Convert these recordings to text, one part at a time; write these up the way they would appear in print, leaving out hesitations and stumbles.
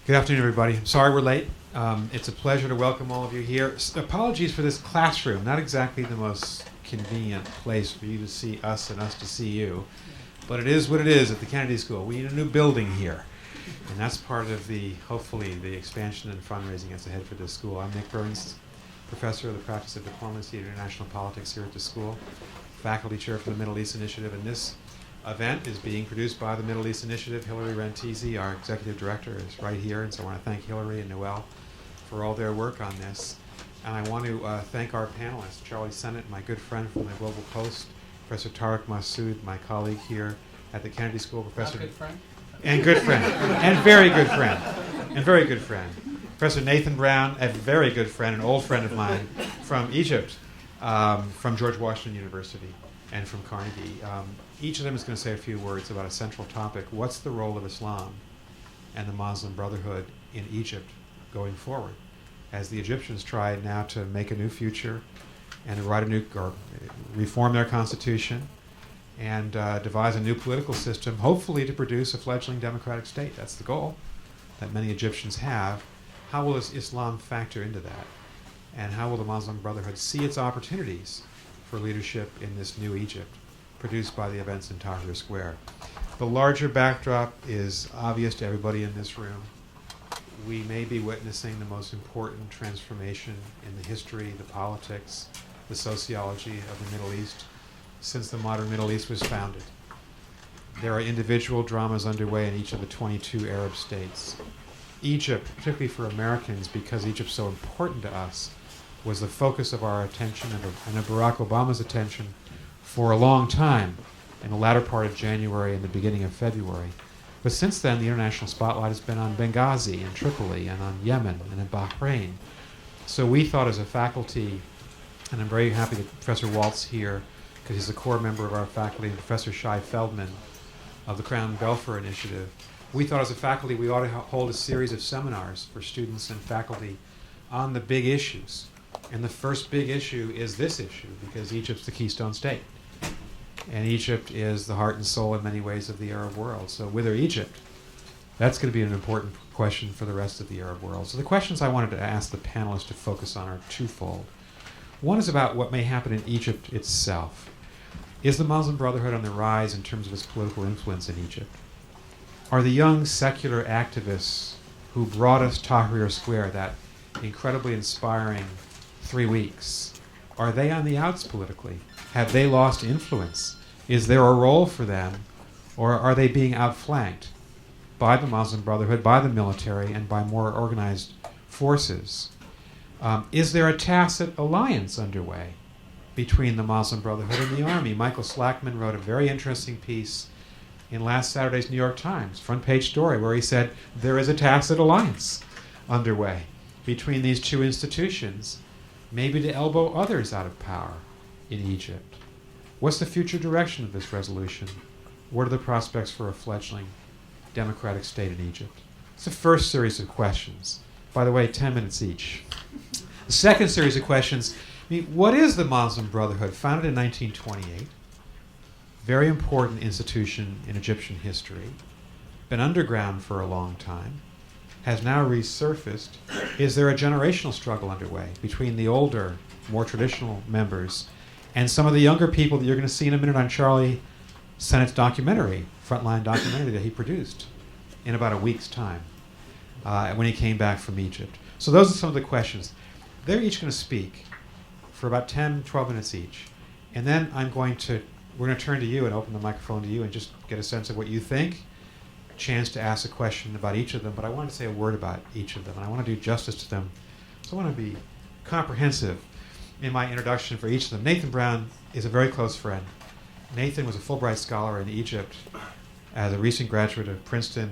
Good afternoon, everybody. I'm sorry we're late. It's a pleasure to welcome all of you here. Apologies for this classroom. Not exactly the most convenient place for you to see us and us to see you. But it is what it is at the Kennedy School. We need a new building here. And that's part of hopefully, the expansion and fundraising that's ahead for this school. I'm Nick Burns, professor of the practice of diplomacy and international politics here at the school, faculty chair for the Middle East Initiative. And this event is being produced by the Middle East Initiative. Hillary Rentisi, our executive director, is right here. And so I want to thank Hillary and Noel for all their work on this. And I want to thank our panelists, Charlie Sennott, my good friend from the GlobalPost, Professor Tarek Masoud, my colleague here at the Kennedy School, Professor. Good friend. And good friend. And very good friend. And very good friend. Professor Nathan Brown, a very good friend, an old friend of mine from Egypt, from George Washington University, and from Carnegie. Each of them is going to say a few words about a central topic. What's the role of Islam and the Muslim Brotherhood in Egypt going forward, as the Egyptians try now to make a new future and to reform their constitution and devise a new political system, hopefully to produce a fledgling democratic state. That's the goal that many Egyptians have. How will Islam factor into that? And how will the Muslim Brotherhood see its opportunities for leadership in this new Egypt produced by the events in Tahrir Square? The larger backdrop is obvious to everybody in this room. We may be witnessing the most important transformation in the history, the politics, the sociology of the Middle East since the modern Middle East was founded. There are individual dramas underway in each of the 22 Arab states. Egypt, particularly for Americans, because Egypt's so important to us, was the focus of our attention and of Barack Obama's attention for a long time, in the latter part of January and the beginning of February. But since then, the international spotlight has been on Benghazi and Tripoli and on Yemen and in Bahrain. So we thought as a faculty, and I'm very happy that Professor Walt's here, because he's a core member of our faculty, and Professor Shai Feldman of the Crown Belfer Initiative, we thought as a faculty we ought to hold a series of seminars for students and faculty on the big issues. And the first big issue is this issue, because Egypt's the Keystone State. And Egypt is the heart and soul in many ways of the Arab world. So whither Egypt? That's going to be an important question for the rest of the Arab world. So the questions I wanted to ask the panelists to focus on are twofold. One is about what may happen in Egypt itself. Is the Muslim Brotherhood on the rise in terms of its political influence in Egypt? Are the young secular activists who brought us Tahrir Square, that incredibly inspiring 3 weeks, are they on the outs politically? Have they lost influence? Is there a role for them, or are they being outflanked by the Muslim Brotherhood, by the military, and by more organized forces? Is there a tacit alliance underway between the Muslim Brotherhood and the army? Michael Slackman wrote a very interesting piece in last Saturday's New York Times, front page story, where he said there is a tacit alliance underway between these two institutions, maybe to elbow others out of power in Egypt. What's the future direction of this resolution? What are the prospects for a fledgling democratic state in Egypt? It's the first series of questions. By the way, 10 minutes each. The second series of questions, what is the Muslim Brotherhood? Founded in 1928. Very important institution in Egyptian history. Been underground for a long time. Has now resurfaced. Is there a generational struggle underway between the older, more traditional members and some of the younger people that you're going to see in a minute on Charlie Sennett's documentary, Frontline documentary that he produced in about a week's time when he came back from Egypt? So those are some of the questions. They're each going to speak for about 10, 12 minutes each. And then we're going to turn to you and open the microphone to you and just get a sense of what you think. Chance to ask a question about each of them, but I want to say a word about each of them, and I want to do justice to them. So I want to be comprehensive in my introduction for each of them. Nathan Brown is a very close friend. Nathan was a Fulbright scholar in Egypt as a recent graduate of Princeton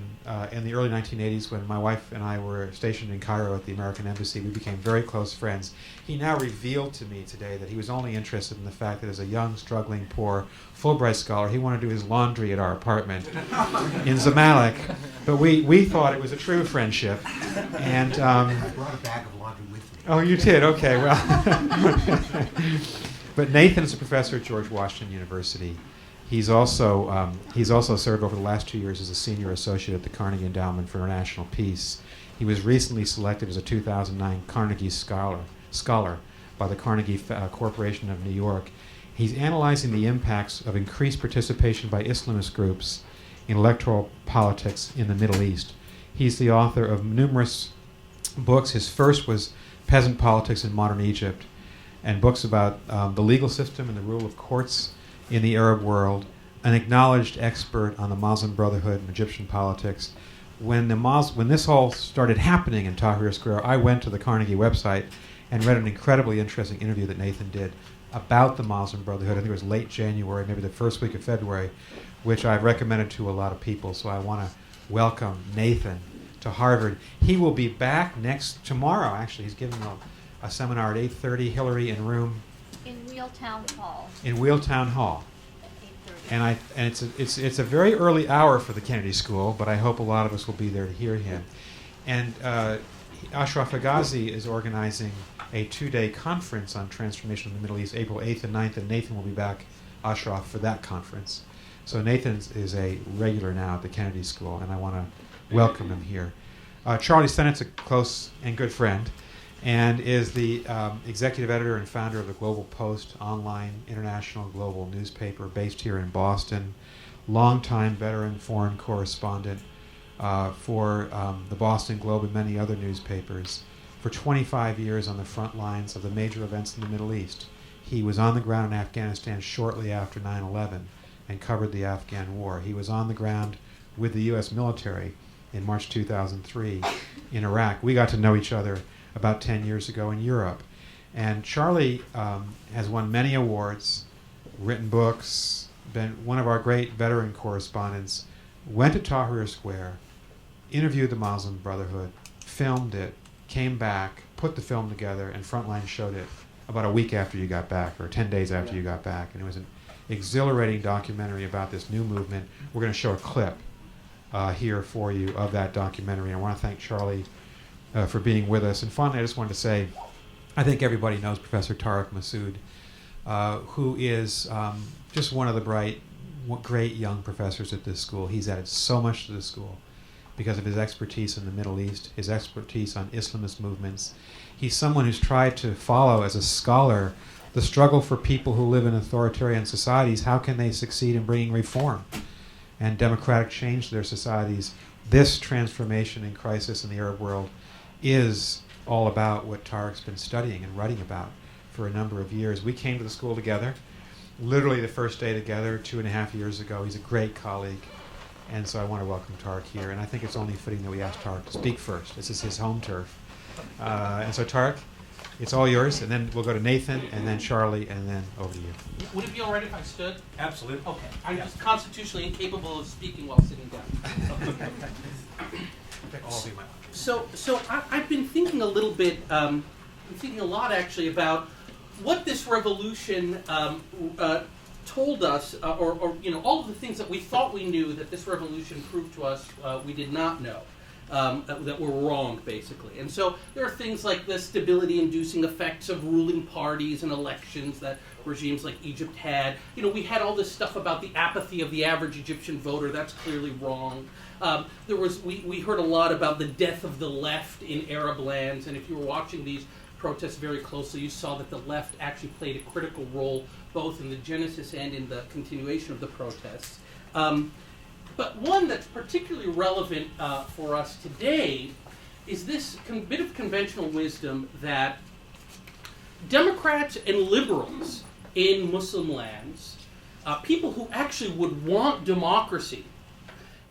in the early 1980s when my wife and I were stationed in Cairo at the American Embassy. We became very close friends. He now revealed to me today that he was only interested in the fact that as a young, struggling, poor Fulbright scholar, he wanted to do his laundry at our apartment in Zamalek. But we thought it was a true friendship. And I brought a bag of laundry with me. Oh, you did? Okay, well. But Nathan is a professor at George Washington University. He's also served over the last 2 years as a senior associate at the Carnegie Endowment for International Peace. He was recently selected as a 2009 Carnegie Scholar by the Carnegie Corporation of New York. He's analyzing the impacts of increased participation by Islamist groups in electoral politics in the Middle East. He's the author of numerous books. His first was Peasant Politics in Modern Egypt, and books about the legal system and the rule of courts in the Arab world, an acknowledged expert on the Muslim Brotherhood and Egyptian politics. When this all started happening in Tahrir Square, I went to the Carnegie website and read an incredibly interesting interview that Nathan did about the Muslim Brotherhood. I think it was late January, maybe the first week of February, which I've recommended to a lot of people. So I want to welcome Nathan to Harvard. He will be back tomorrow, actually. He's giving a seminar at 8:30, Hillary, in room... In Wheeltown Hall. In Wheeltown Hall. At 8:30. And it's a very early hour for the Kennedy School, but I hope a lot of us will be there to hear him. And Ashraf Agazi is organizing a 2-day conference on transformation in the Middle East, April 8th and 9th, and Nathan will be back, Ashraf, for that conference. So Nathan is a regular now at the Kennedy School, and I want to welcome him here. Charlie Sennett's a close and good friend, and is the executive editor and founder of the GlobalPost, online international global newspaper based here in Boston, longtime veteran foreign correspondent for the Boston Globe and many other newspapers, for 25 years on the front lines of the major events in the Middle East. He was on the ground in Afghanistan shortly after 9/11 and covered the Afghan war. He was on the ground with the U.S. military in March 2003 in Iraq. We got to know each other about 10 years ago in Europe. And Charlie has won many awards, written books, been one of our great veteran correspondents, went to Tahrir Square, interviewed the Muslim Brotherhood, filmed it, came back, put the film together, and Frontline showed it about a week after you got back, or 10 days after you got back. And it was an exhilarating documentary about this new movement. We're going to show a clip here for you of that documentary. And I want to thank Charlie for being with us. And finally, I just wanted to say, I think everybody knows Professor Tarek Masoud, who is just one of the great young professors at this school. He's added so much to the school because of his expertise in the Middle East, his expertise on Islamist movements. He's someone who's tried to follow, as a scholar, the struggle for people who live in authoritarian societies. How can they succeed in bringing reform and democratic change to their societies? This transformation and crisis in the Arab world is all about what Tarek's been studying and writing about for a number of years. We came to the school together, literally the first day together 2.5 years ago. He's a great colleague, and so I want to welcome Tarek here. And I think it's only fitting that we ask Tarek to speak first. This is his home turf. And so Tarek, it's all yours, and then we'll go to Nathan, and then Charlie, and then over to you. Would it be all right if I stood? Absolutely. Okay. I'm just constitutionally incapable of speaking while sitting down. So I've been thinking a little bit, thinking a lot actually about what this revolution told us, or all of the things that we thought we knew that this revolution proved to us we did not know. That were wrong, basically. And so there are things like the stability-inducing effects of ruling parties and elections that regimes like Egypt had. We had all this stuff about the apathy of the average Egyptian voter. That's clearly wrong. We heard a lot about the death of the left in Arab lands, and if you were watching these protests very closely, you saw that the left actually played a critical role both in the genesis and in the continuation of the protests. But one that's particularly relevant for us today is this bit of conventional wisdom that Democrats and liberals in Muslim lands, people who actually would want democracy,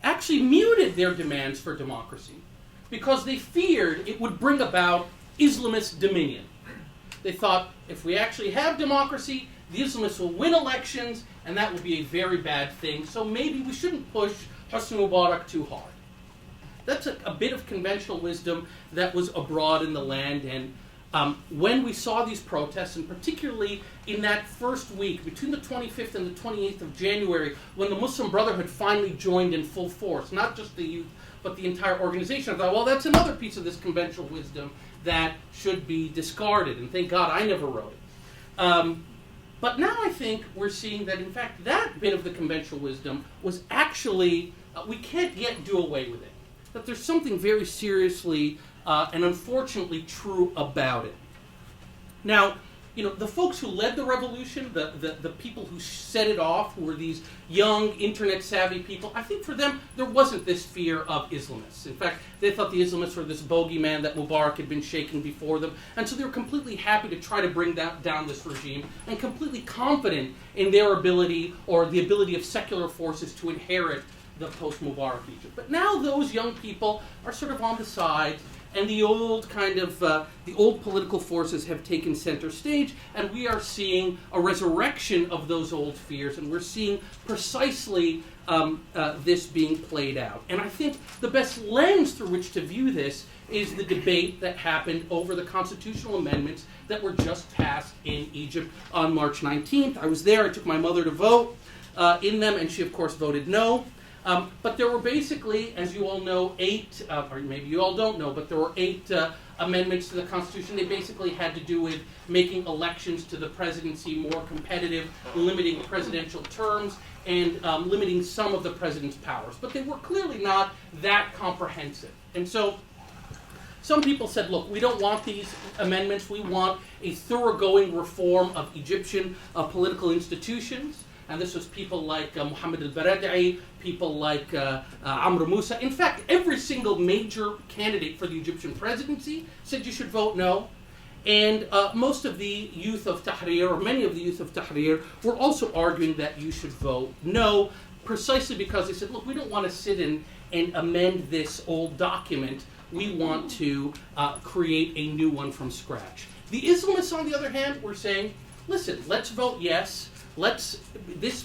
actually muted their demands for democracy because they feared it would bring about Islamist dominion. They thought, if we actually have democracy, the Islamists will win elections, and that would be a very bad thing, so maybe we shouldn't push Hosni Mubarak too hard. That's a bit of conventional wisdom that was abroad in the land, and when we saw these protests, and particularly in that first week, between the 25th and the 28th of January, when the Muslim Brotherhood finally joined in full force, not just the youth, but the entire organization, I thought, well, that's another piece of this conventional wisdom that should be discarded, and thank God I never wrote it. But now I think we're seeing that, in fact, that bit of the conventional wisdom was actually, we can't yet do away with it. That there's something very seriously and unfortunately true about it. Now, the folks who led the revolution, the people who set it off, who were these young, internet-savvy people, I think for them, there wasn't this fear of Islamists. In fact, they thought the Islamists were this bogeyman that Mubarak had been shaking before them, and so they were completely happy to try to bring down this regime, and completely confident in their ability, or the ability of secular forces to inherit the post-Mubarak Egypt. But now those young people are sort of on the side, and the old political forces have taken center stage, and we are seeing a resurrection of those old fears, and we're seeing precisely this being played out. And I think the best lens through which to view this is the debate that happened over the constitutional amendments that were just passed in Egypt on March 19th. I was there. I took my mother to vote in them, and she, of course, voted no. But there were basically, as you all know, 8, or maybe you all don't know, but there were 8 amendments to the Constitution. They basically had to do with making elections to the presidency more competitive, limiting presidential terms, and limiting some of the president's powers. But they were clearly not that comprehensive. And so some people said, look, we don't want these amendments. We want a thoroughgoing reform of Egyptian political institutions. And this was people like Mohammed al-Baradei, people like Amr Moussa. In fact, every single major candidate for the Egyptian presidency said you should vote no. And most of the youth of Tahrir, or many of the youth of Tahrir, were also arguing that you should vote no, precisely because they said, look, we don't want to sit in and amend this old document. We want to create a new one from scratch. The Islamists, on the other hand, were saying, listen, let's vote yes. This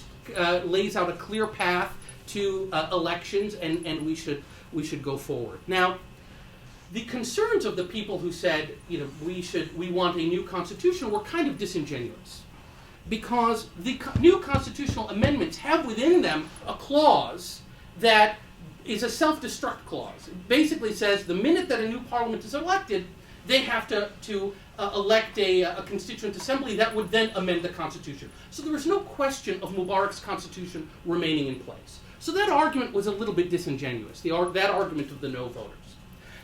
lays out a clear path to elections, and we should go forward. Now, the concerns of the people who said, we want a new constitution were kind of disingenuous, because the new constitutional amendments have within them a clause that is a self-destruct clause. It basically says the minute that a new parliament is elected, they have to elect a constituent assembly that would then amend the Constitution. So there was no question of Mubarak's Constitution remaining in place. So that argument was a little bit disingenuous, that argument of the no voters.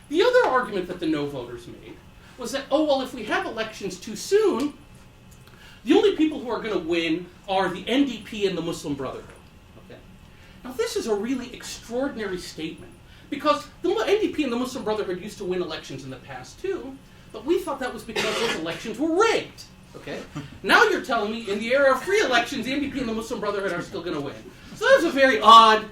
The other argument that the no voters made was that, if we have elections too soon, the only people who are going to win are the NDP and the Muslim Brotherhood. Okay? Now this is a really extraordinary statement, because the NDP and the Muslim Brotherhood used to win elections in the past too, but we thought that was because those elections were rigged. Okay? Now you're telling me in the era of free elections, the NDP and the Muslim Brotherhood are still going to win. So that's a very odd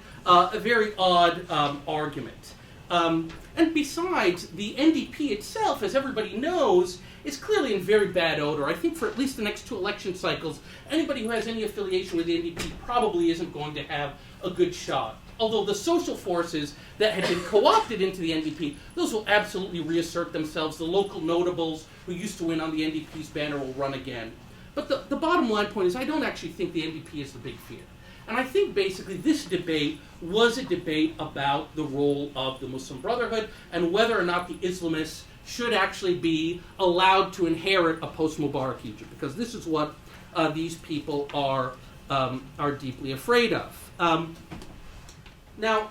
argument. And besides, the NDP itself, as everybody knows, is clearly in very bad odor. I think for at least the next 2 election cycles, anybody who has any affiliation with the NDP probably isn't going to have a good shot. Although the social forces that had been co-opted into the NDP, those will absolutely reassert themselves. The local notables who used to win on the NDP's banner will run again. But the bottom line point is I don't actually think the NDP is the big fear. And I think basically this debate was a debate about the role of the Muslim Brotherhood and whether or not the Islamists should actually be allowed to inherit a post-Mubarak Egypt, because this is what these people are deeply afraid of. Now,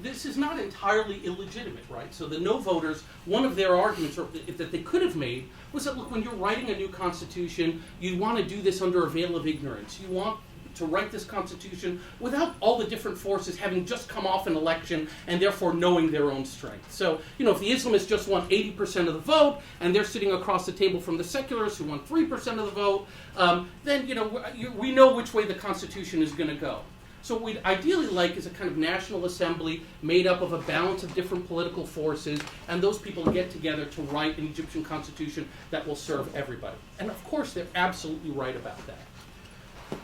this is not entirely illegitimate, right? So the no voters, one of their arguments that they could have made was that, look, when you're writing a new constitution, you want to do this under a veil of ignorance. You want to write this constitution without all the different forces having just come off an election and therefore knowing their own strength. So, if the Islamists just want 80% of the vote and they're sitting across the table from the secularists who want 3% of the vote, then, we know which way the constitution is going to go. So what we'd ideally like is a kind of national assembly made up of a balance of different political forces, and those people get together to write an Egyptian constitution that will serve everybody. And of course, they're absolutely right about that.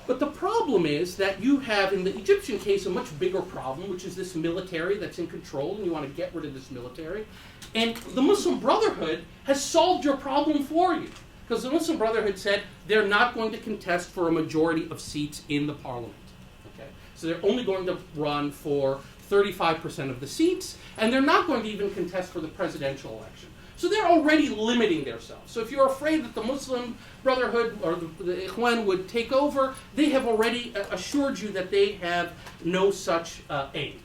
But the problem is that you have, in the Egyptian case, a much bigger problem, which is this military that's in control, and you want to get rid of this military. And the Muslim Brotherhood has solved your problem for you, because the Muslim Brotherhood said they're not going to contest for a majority of seats in the parliament. So they're only going to run for 35% of the seats, and they're not going to even contest for the presidential election. So they're already limiting themselves. So if you're afraid that the Muslim Brotherhood or the Ikhwan would take over, they have already assured you that they have no such aim.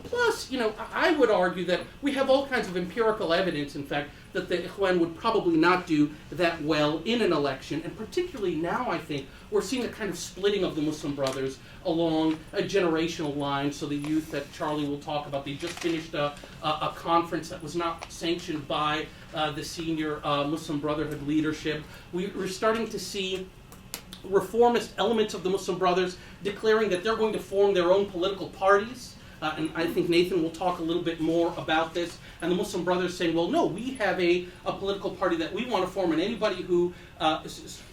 Plus, I would argue that we have all kinds of empirical evidence, in fact, that the Ikhwan would probably not do that well in an election. And particularly now, I think, we're seeing a kind of splitting of the Muslim Brothers along a generational line. So the youth that Charlie will talk about, they just finished a conference that was not sanctioned by the senior Muslim Brotherhood leadership. We're starting to see reformist elements of the Muslim Brothers declaring that they're going to form their own political parties. And I think Nathan will talk a little bit more about this. And the Muslim Brothers saying, well, no, we have a political party that we want to form, and anybody who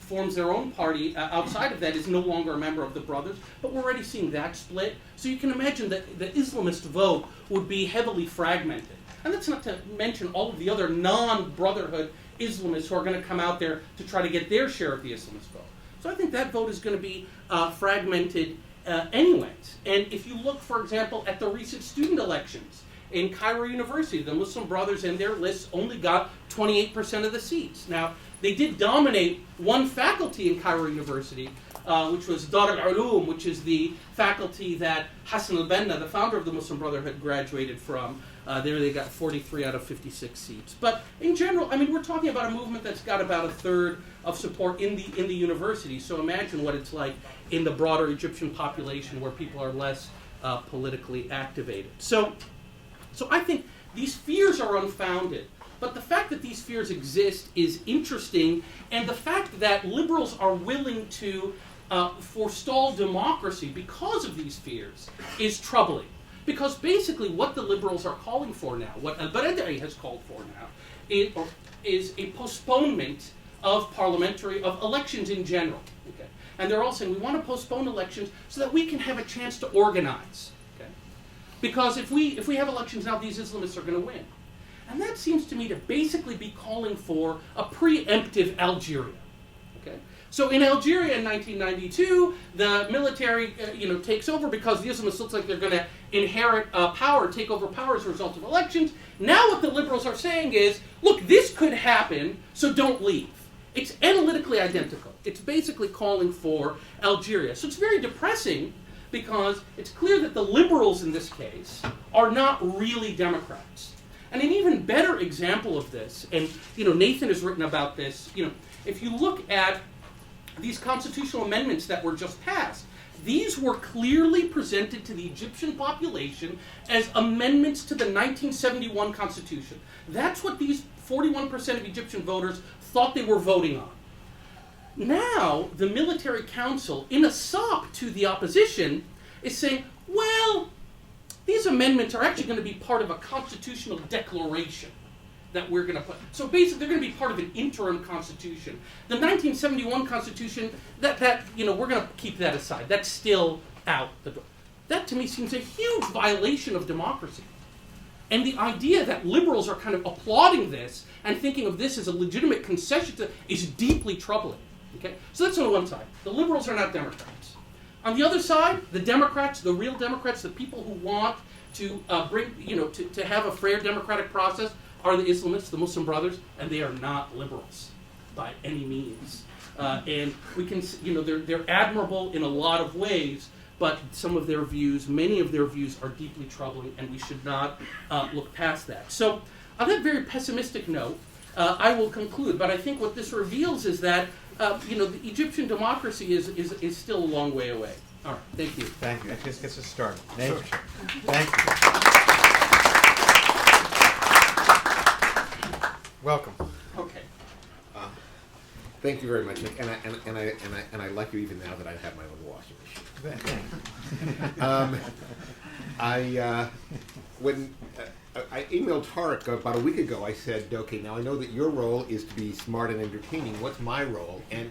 forms their own party outside of that is no longer a member of the Brothers. But we're already seeing that split. So you can imagine that the Islamist vote would be heavily fragmented. And that's not to mention all of the other non-Brotherhood Islamists who are going to come out there to try to get their share of the Islamist vote. So I think that vote is going to be fragmented anyways. And if you look, for example, at the recent student elections in Cairo University, the Muslim Brothers and their lists only got 28% of the seats. Now, they did dominate one faculty in Cairo University, which was Dar al-Ulum, which is the faculty that Hassan al-Banna, the founder of the Muslim Brotherhood, graduated from. There they got 43 out of 56 seats. But in general, I mean, we're talking about a movement that's got about a third of support in the university. So imagine what it's like in the broader Egyptian population where people are less politically activated. So I think these fears are unfounded. But the fact that these fears exist is interesting, and the fact that liberals are willing to forestall democracy because of these fears is troubling. Because basically what the liberals are calling for now, what al-Baradei has called for now, is a postponement of elections in general. Okay? And they're all saying we want to postpone elections so that we can have a chance to organize. Okay? Because if we have elections now, these Islamists are going to win. And that seems to me to basically be calling for a preemptive Algeria. Okay? So in Algeria in 1992, the military takes over because the Islamists looks like they're going to inherit power, take over power as a result of elections. Now what the liberals are saying is, look, this could happen, so don't leave. It's analytically identical. It's basically calling for Algeria. So it's very depressing because it's clear that the liberals in this case are not really Democrats. And an even better example of this, and Nathan has written about this, if you look at these constitutional amendments that were just passed, these were clearly presented to the Egyptian population as amendments to the 1971 Constitution. That's what these 41% of Egyptian voters thought they were voting on. Now, the military council, in a sop to the opposition, is saying, well, these amendments are actually going to be part of a constitutional declaration that we're going to put. So basically, they're going to be part of an interim constitution. The 1971 Constitution, that we're going to keep that aside. That's still out the door. That, to me, seems a huge violation of democracy. And the idea that liberals are kind of applauding this and thinking of this as a legitimate concession is deeply troubling. Okay? So that's on the one side. The liberals are not Democrats. On the other side, the Democrats, the real Democrats, the people who want to to have a fair democratic process, are the Islamists, the Muslim Brothers, and they are not liberals by any means. And we can, they're admirable in a lot of ways, but some of their views, many of their views, are deeply troubling, and we should not look past that. So, on that very pessimistic note, I will conclude. But I think what this reveals is that the Egyptian democracy is still a long way away. All right, thank you. Thank you. That just gets us started. Thank you. Welcome. Okay. Thank you very much, Nick. And I like you even now that I have my own washing machine. When I emailed Tarek about a week ago, I said, okay, now I know that your role is to be smart and entertaining. What's my role? And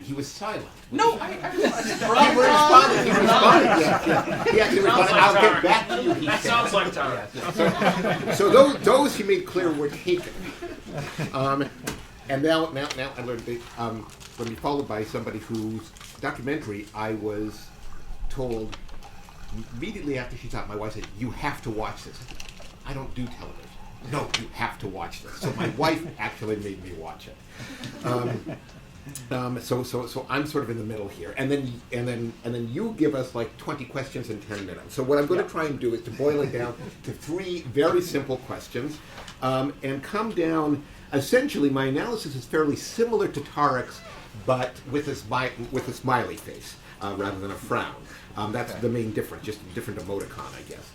he was silent. No, He responded. He actually responded, I'll get back to you, he said. Sounds like Tarek. So those he made clear were taken. And now I learned that when you followed by somebody whose documentary I was told immediately after she saw it, my wife said, you have to watch this. I don't do television. no, you have to watch this. So my wife actually made me watch it. So I'm sort of in the middle here, and then you give us like 20 questions in 10 minutes. So what I'm going to try and do is to boil it down to 3 very simple questions, and come down. Essentially, my analysis is fairly similar to Tarek's, but with a smiley face rather than a frown. That's the main difference, just a different emoticon, I guess.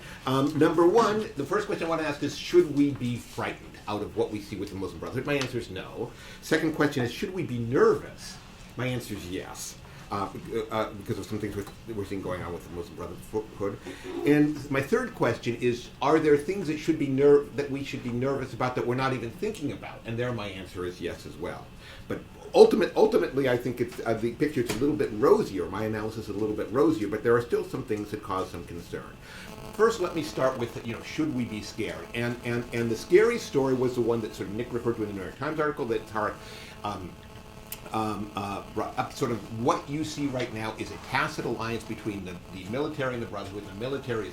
Number 1, the first question I want to ask is, should we be frightened out of what we see with the Muslim Brotherhood? My answer is no. Second question is, should we be nervous? My answer is yes, because of some things we're seeing going on with the Muslim Brotherhood. And my third question is, are there things that that we should be nervous about that we're not even thinking about? And there my answer is yes as well. But ultimately, I think it's the picture's a little bit rosier. My analysis is a little bit rosier, but there are still some things that cause some concern. First, let me start with, should we be scared? And the scary story was the one that sort of Nick referred to in the New York Times article that Tarek brought up. Sort of what you see right now is a tacit alliance between the military and the Brotherhood. The military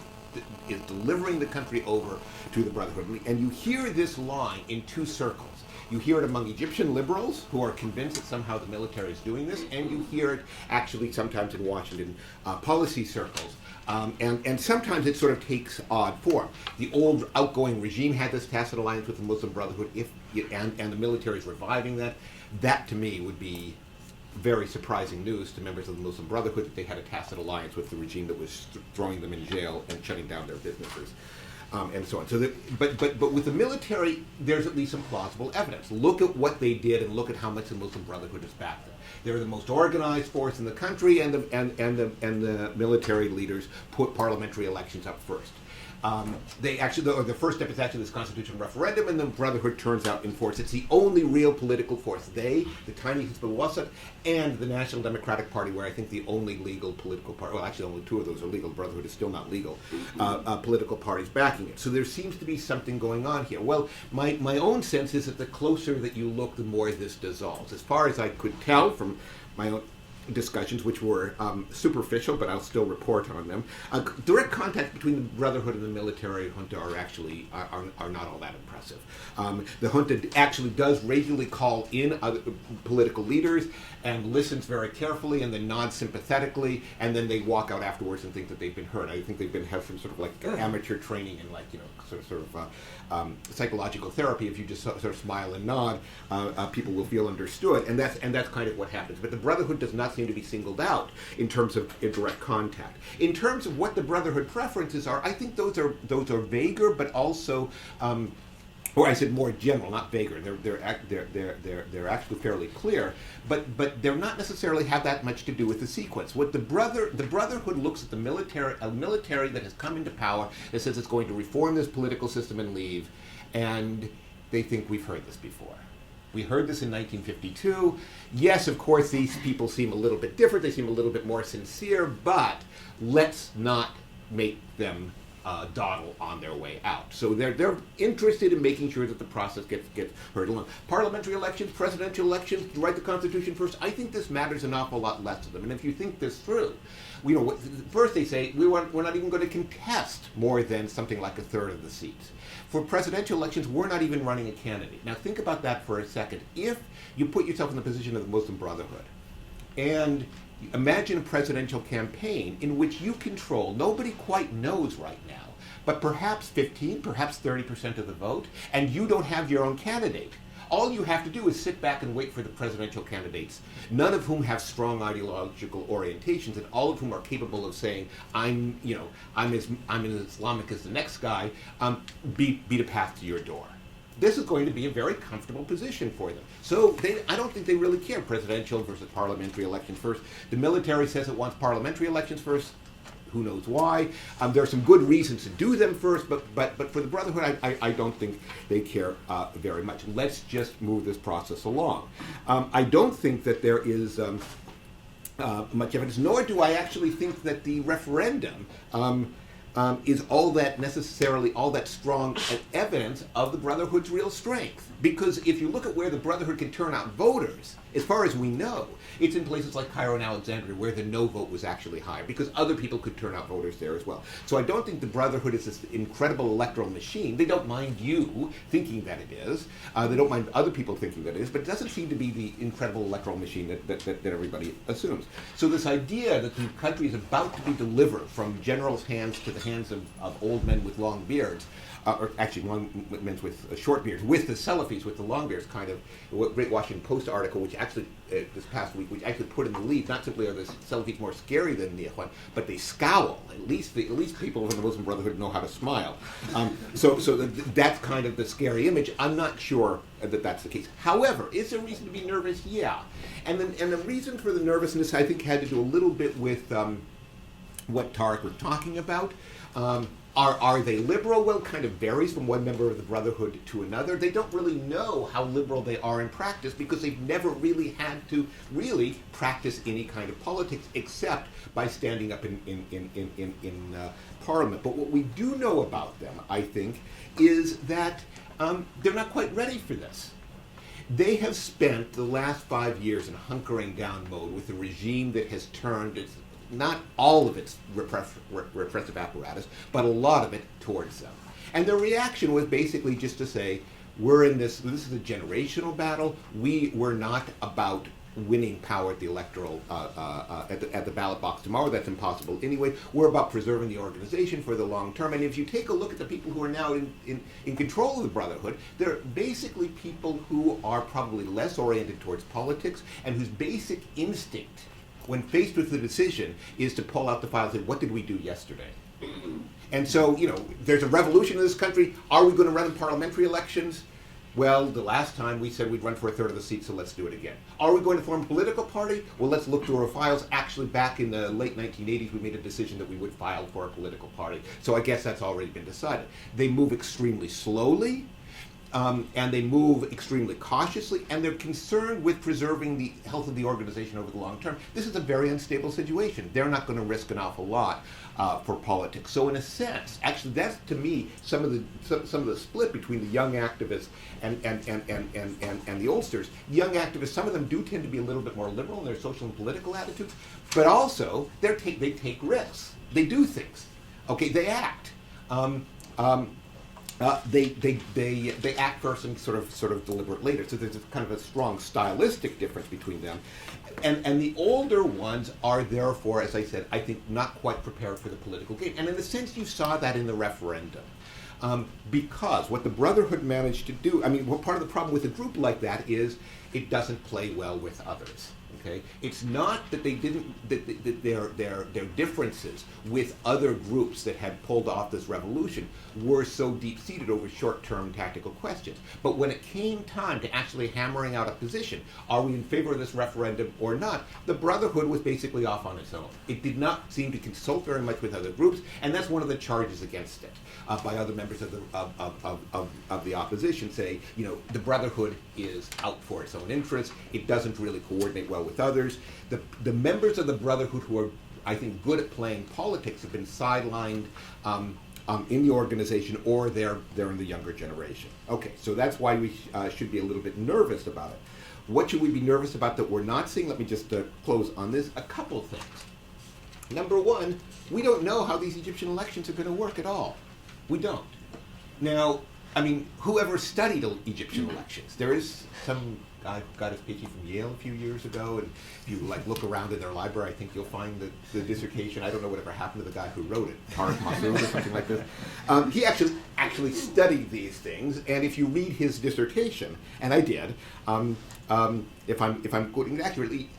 is delivering the country over to the Brotherhood. And you hear this line in 2 circles. You hear it among Egyptian liberals who are convinced that somehow the military is doing this, and you hear it actually sometimes in Washington policy circles. And sometimes it sort of takes odd form. The old outgoing regime had this tacit alliance with the Muslim Brotherhood, and the military is reviving that. That, to me, would be very surprising news to members of the Muslim Brotherhood that they had a tacit alliance with the regime that was throwing them in jail and shutting down their businesses. And so on. But with the military, there's at least some plausible evidence. Look at what they did, and look at how much the Muslim Brotherhood has backed them. They're the most organized force in the country, and the military leaders put parliamentary elections up first. The first step is actually this constitutional referendum, and the Brotherhood turns out in force. It's the only real political force. They, the tiny Hizb al-Wasat, and the National Democratic Party, where I think the only legal political party, well, actually only 2 of those are legal. The Brotherhood is still not legal. Political parties backing it. So there seems to be something going on here. Well, my own sense is that the closer that you look, the more this dissolves. As far as I could tell from my own discussions, which were superficial, but I'll still report on them. Direct contact between the Brotherhood and the military junta are actually are not all that impressive. The junta actually does regularly call in other political leaders and listens very carefully, and then nods sympathetically, and then they walk out afterwards and think that they've been heard. I think they've been have some sort of like amateur training in sort of psychological therapy. If you just sort of smile and nod, people will feel understood, and that's kind of what happens. But the Brotherhood does not seem to be singled out in terms of direct contact. In terms of what the Brotherhood preferences are, I think those are vaguer, but also. Or I said more general, not vaguer. They're actually fairly clear, but they're not necessarily have that much to do with the sequence. What the Brotherhood looks at a military that has come into power that says it's going to reform this political system and leave, and they think we've heard this before. We heard this in 1952. Yes, of course, these people seem a little bit different. They seem a little bit more sincere, but let's not make them dawdle on their way out. So they're interested in making sure that the process gets heard along. Parliamentary elections, presidential elections, to write the Constitution first, I think this matters an awful lot less to them. And if you think this through, first they say we're not even going to contest more than something like a third of the seats. For presidential elections, we're not even running a candidate. Now think about that for a second. If you put yourself in the position of the Muslim Brotherhood, and imagine a presidential campaign in which you control, nobody quite knows right now, but perhaps 15, perhaps 30% of the vote, and you don't have your own candidate. All you have to do is sit back and wait for the presidential candidates, none of whom have strong ideological orientations, and all of whom are capable of saying, I'm as Islamic as the next guy, beat a path to your door. This is going to be a very comfortable position for them. So I don't think they really care, presidential versus parliamentary elections first. The military says it wants parliamentary elections first. Who knows why? There are some good reasons to do them first, but for the Brotherhood, I don't think they care very much. Let's just move this process along. I don't think that there is much evidence, nor do I actually think that the referendum is all that strong evidence of the Brotherhood's real strength. Because if you look at where the Brotherhood can turn out voters, as far as we know, it's in places like Cairo and Alexandria where the no vote was actually higher, because other people could turn out voters there as well. So I don't think the Brotherhood is this incredible electoral machine. They don't mind you thinking that it is. They don't mind other people thinking that it is, but it doesn't seem to be the incredible electoral machine that everybody assumes. So this idea that the country is about to be delivered from generals' hands to the hands of old men with long beards, or actually long men with short beards, with the Salafis with the long beards, kind of a great Washington Post article, which actually this past week, which actually put in the lead, not simply are the Salafis more scary than the Ikhwan, but they scowl. At least people from the Muslim Brotherhood know how to smile. So that's kind of the scary image. I'm not sure that that's the case. However, is there reason to be nervous? Yeah. And the reason for the nervousness, I think, had to do a little bit with what Tarek was talking about. Are they liberal? Well, it kind of varies from one member of the Brotherhood to another. They don't really know how liberal they are in practice because they've never really had to really practice any kind of politics except by standing up in Parliament. But what we do know about them, I think, is that they're not quite ready for this. They have spent the last 5 years in hunkering down mode with a regime that has turned its not all of its repressive apparatus, but a lot of it towards them. And their reaction was basically just to say, we're in this is a generational battle. We're not about winning power at the electoral, at the ballot box tomorrow. That's impossible anyway. We're about preserving the organization for the long term. And if you take a look at the people who are now in control of the Brotherhood, they're basically people who are probably less oriented towards politics and whose basic instinct when faced with the decision, is to pull out the file and say, what did we do yesterday? And so, there's a revolution in this country. Are we going to run in parliamentary elections? Well, the last time we said we'd run for a third of the seats, so let's do it again. Are we going to form a political party? Well, let's look through our files. Actually, back in the late 1980s, we made a decision that we would file for a political party. So I guess that's already been decided. They move extremely slowly. And they move extremely cautiously, and they're concerned with preserving the health of the organization over the long term. This is a very unstable situation. They're not going to risk an awful lot for politics. So in a sense, actually, that's to me some of the split between the young activists and the oldsters. Young activists, some of them do tend to be a little bit more liberal in their social and political attitudes, but also they take risks. They do things. Okay, they act. They act first and sort of deliberate later. So there's kind of a strong stylistic difference between them, and the older ones are therefore, as I said, I think not quite prepared for the political game. And in a sense, you saw that in the referendum, because what the Brotherhood managed to do. I mean, part of the problem with a group like that is it doesn't play well with others. Okay, it's not that they didn't that their differences with other groups that had pulled off this revolution were so deep-seated over short-term tactical questions. But when it came time to actually hammering out a position, are we in favor of this referendum or not, the Brotherhood was basically off on its own. It did not seem to consult very much with other groups, and that's one of the charges against it by other members of the opposition, say, the Brotherhood is out for its own interests. It doesn't really coordinate well with others. The members of the Brotherhood who are, I think, good at playing politics have been sidelined in the organization, or they're in the younger generation. Okay, so that's why we should be a little bit nervous about it. What should we be nervous about that we're not seeing? Let me just close on this. A couple things. Number one, we don't know how these Egyptian elections are going to work at all. We don't. Now, I mean, whoever studied Egyptian elections? There is some guy who got his PhD from Yale a few years ago, and if you look around in their library, I think you'll find the dissertation. I don't know whatever happened to the guy who wrote it, Tarek, Masoud, or something like this. He actually studied these things, and if you read his dissertation, and I did, if I'm quoting it accurately,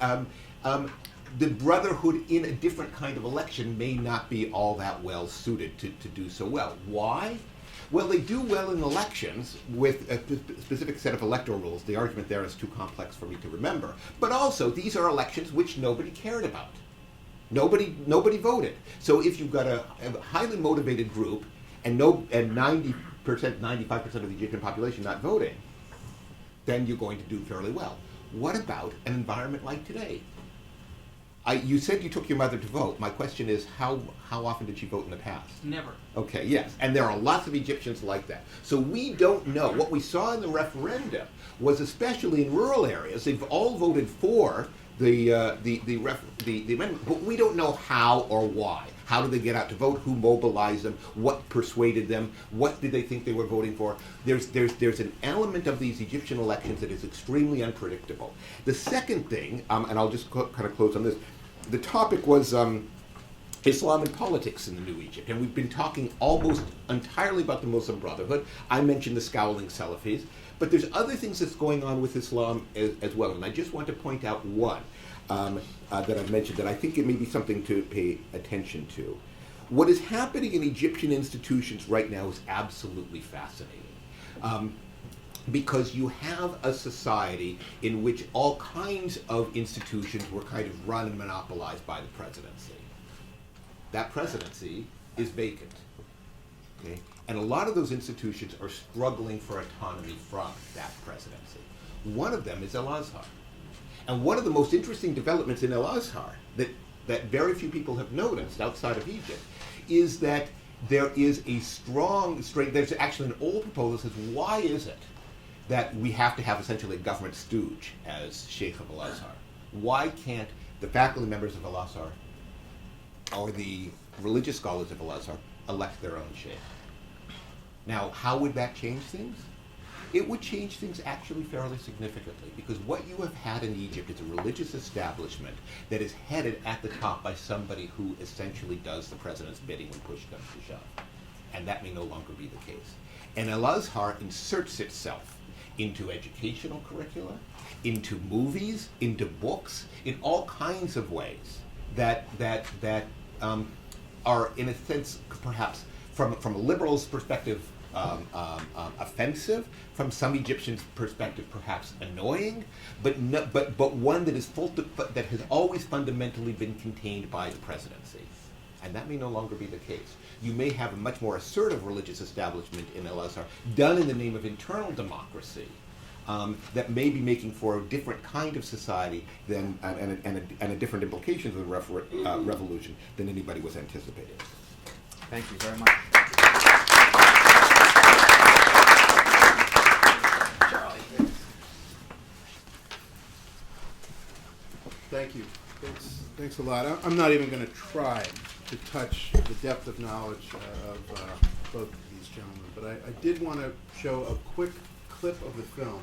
the Brotherhood in a different kind of election may not be all that well suited to do so well. Why? Well, they do well in elections with a specific set of electoral rules. The argument there is too complex for me to remember. But also, these are elections which nobody cared about. Nobody voted. So if you've got a highly motivated group and 90%, 95% of the Egyptian population not voting, then you're going to do fairly well. What about an environment like today? You said you took your mother to vote. My question is, how often did she vote in the past? Never. Okay, yes. And there are lots of Egyptians like that. So we don't know. What we saw in the referendum was, especially in rural areas, they've all voted for the amendment, but we don't know how or why. How did they get out to vote? Who mobilized them? What persuaded them? What did they think they were voting for? There's an element of these Egyptian elections that is extremely unpredictable. The second thing, and I'll just kind of close on this, the topic was Islam and politics in the New Egypt, and we've been talking almost entirely about the Muslim Brotherhood. I mentioned the scowling Salafis, but there's other things that's going on with Islam as well, and I just want to point out one. That I've mentioned that I think it may be something to pay attention to. What is happening in Egyptian institutions right now is absolutely fascinating. Because you have a society in which all kinds of institutions were kind of run and monopolized by the presidency. That presidency is vacant. Okay? And a lot of those institutions are struggling for autonomy from that presidency. One of them is Al-Azhar. And one of the most interesting developments in Al-Azhar that very few people have noticed outside of Egypt is that there is a there's actually an old proposal that says, why is it that we have to have essentially a government stooge as Sheikh of Al-Azhar? Why can't the faculty members of Al-Azhar or the religious scholars of Al-Azhar elect their own Sheikh? Now, how would that change things? It would change things actually fairly significantly, because what you have had in Egypt is a religious establishment that is headed at the top by somebody who essentially does the president's bidding when push comes to shove. And that may no longer be the case. And Al-Azhar inserts itself into educational curricula, into movies, into books, in all kinds of ways that are, in a sense, perhaps from a liberal's perspective, offensive, from some Egyptians' perspective, perhaps annoying, but one that is that has always fundamentally been contained by the presidency, and that may no longer be the case. You may have a much more assertive religious establishment in Al-Azhar, done in the name of internal democracy, that may be making for a different kind of society than and a different implications of the revolution than anybody was anticipating. Thank you very much. Thank you. Thanks a lot. I'm not even going to try to touch the depth of knowledge of both of these gentlemen, but I did want to show a quick clip of the film.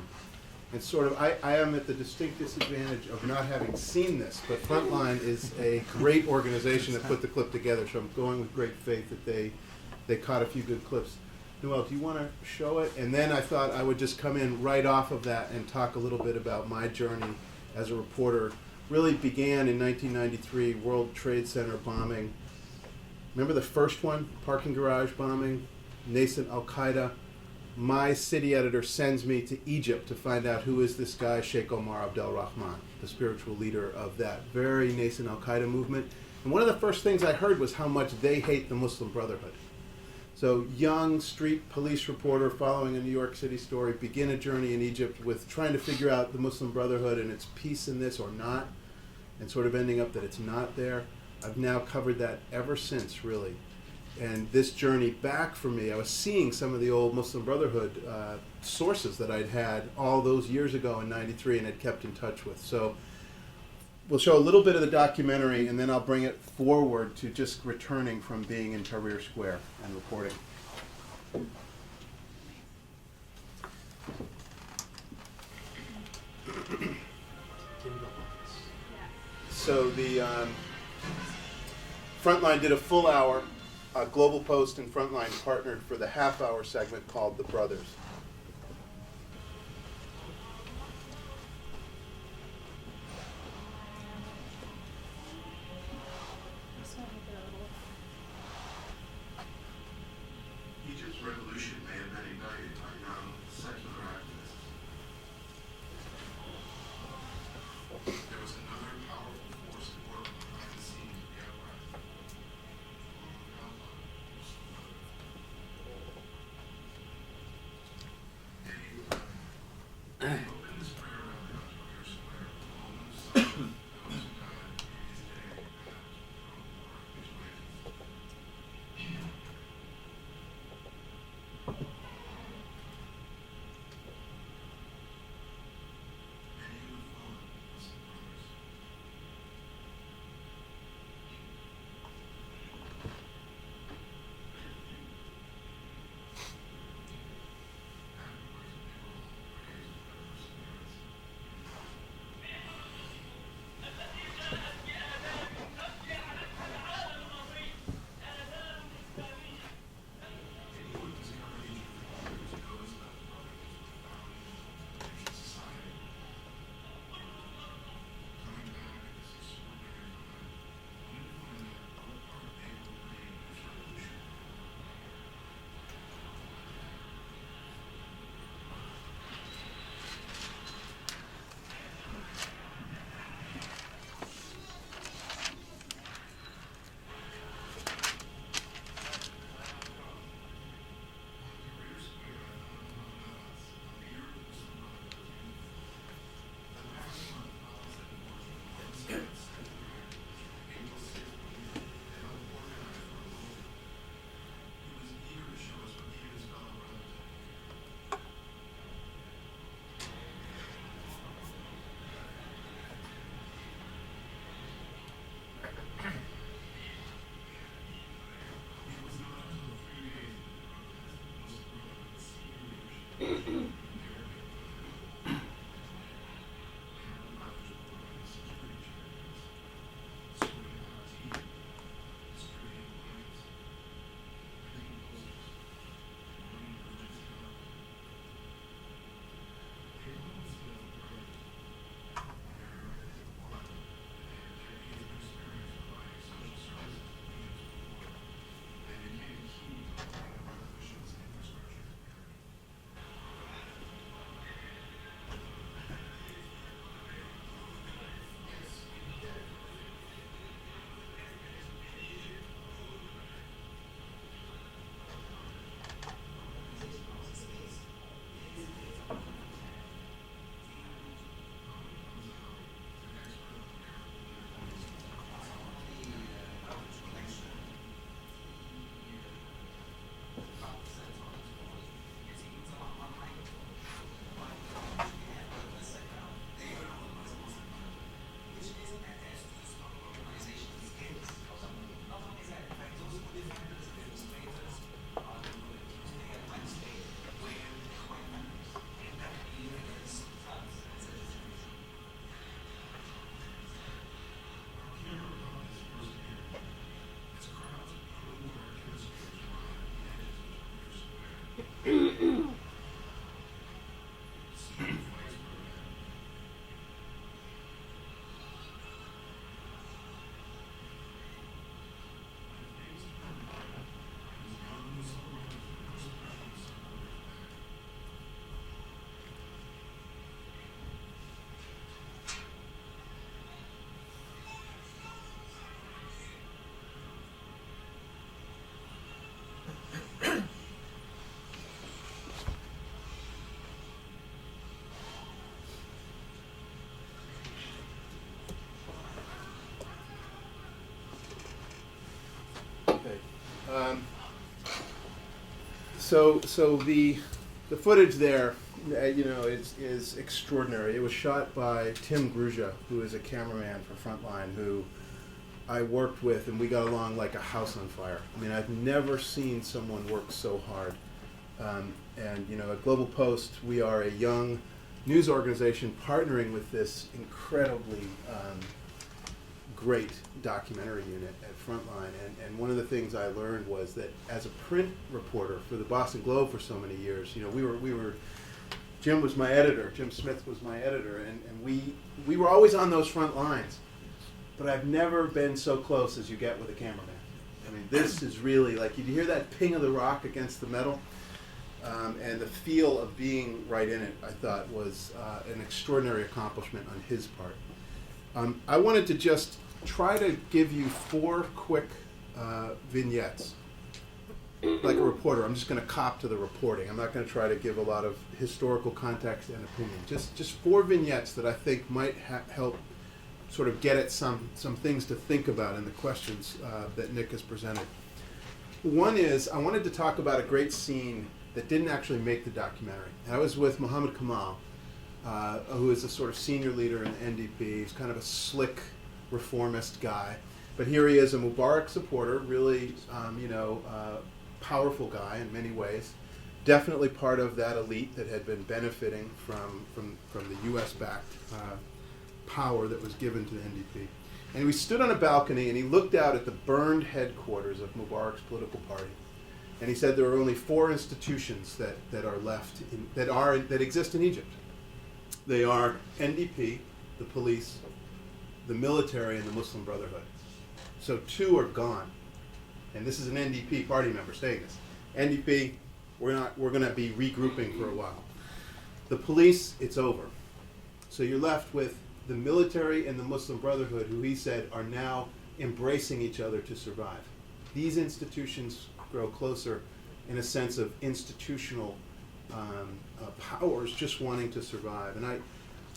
And sort of, I am at the distinct disadvantage of not having seen this, but Frontline is a great organization that put the clip together, so I'm going with great faith that they caught a few good clips. Noel, do you want to show it? And then I thought I would just come in right off of that and talk a little bit about my journey as a reporter. Really began in 1993, World Trade Center bombing. Remember the first one, parking garage bombing, nascent Al-Qaeda. My city editor sends me to Egypt to find out who is this guy, Sheikh Omar Abdel Rahman, the spiritual leader of that very nascent Al-Qaeda movement. And one of the first things I heard was how much they hate the Muslim Brotherhood. So young street police reporter following a New York City story, begin a journey in Egypt with trying to figure out the Muslim Brotherhood and its piece in this or not, and sort of ending up that it's not there. I've now covered that ever since, really. And this journey back for me, I was seeing some of the old Muslim Brotherhood sources that I'd had all those years ago in '93 and had kept in touch with. So we'll show a little bit of the documentary, and then I'll bring it forward to just returning from being in Tahrir Square and reporting. So the Frontline did a full hour. GlobalPost and Frontline partnered for the half-hour segment called The Brothers. Egypt's revolution may have been ignited by young secular activists. There was another powerful force at work behind the scenes of the uprising. So the footage there, is extraordinary. It was shot by Tim Gruja, who is a cameraman for Frontline, who I worked with, and we got along like a house on fire. I mean, I've never seen someone work so hard. And at GlobalPost, we are a young news organization partnering with this incredibly great documentary unit at Frontline. And one of the things I learned was that as a print reporter for the Boston Globe for so many years, Jim was my editor, Jim Smith was my editor, and we were always on those front lines. But I've never been so close as you get with a cameraman. I mean, this is really like, you hear that ping of the rock against the metal? And the feel of being right in it, I thought, was an extraordinary accomplishment on his part. I wanted to just try to give you 4 quick vignettes. Like a reporter, I'm just going to cop to the reporting. I'm not going to try to give a lot of historical context and opinion. Just 4 vignettes that I think might help sort of get at some things to think about in the questions that Nick has presented. One is, I wanted to talk about a great scene that didn't actually make the documentary. I was with Muhammad Kamal, who is a sort of senior leader in the NDP. He's kind of a slick, reformist guy. But here he is, a Mubarak supporter, really, powerful guy in many ways. Definitely part of that elite that had been benefiting from the U.S.-backed power that was given to the NDP. And we stood on a balcony, and he looked out at the burned headquarters of Mubarak's political party. And he said there are only 4 institutions that are left, that exist in Egypt. They are NDP, the police, the military, and the Muslim Brotherhood. So 2 are gone. And this is an NDP party member saying this. NDP, we're going to be regrouping for a while. The police, it's over. So you're left with the military and the Muslim Brotherhood, who he said are now embracing each other to survive. These institutions grow closer in a sense of institutional powers just wanting to survive. And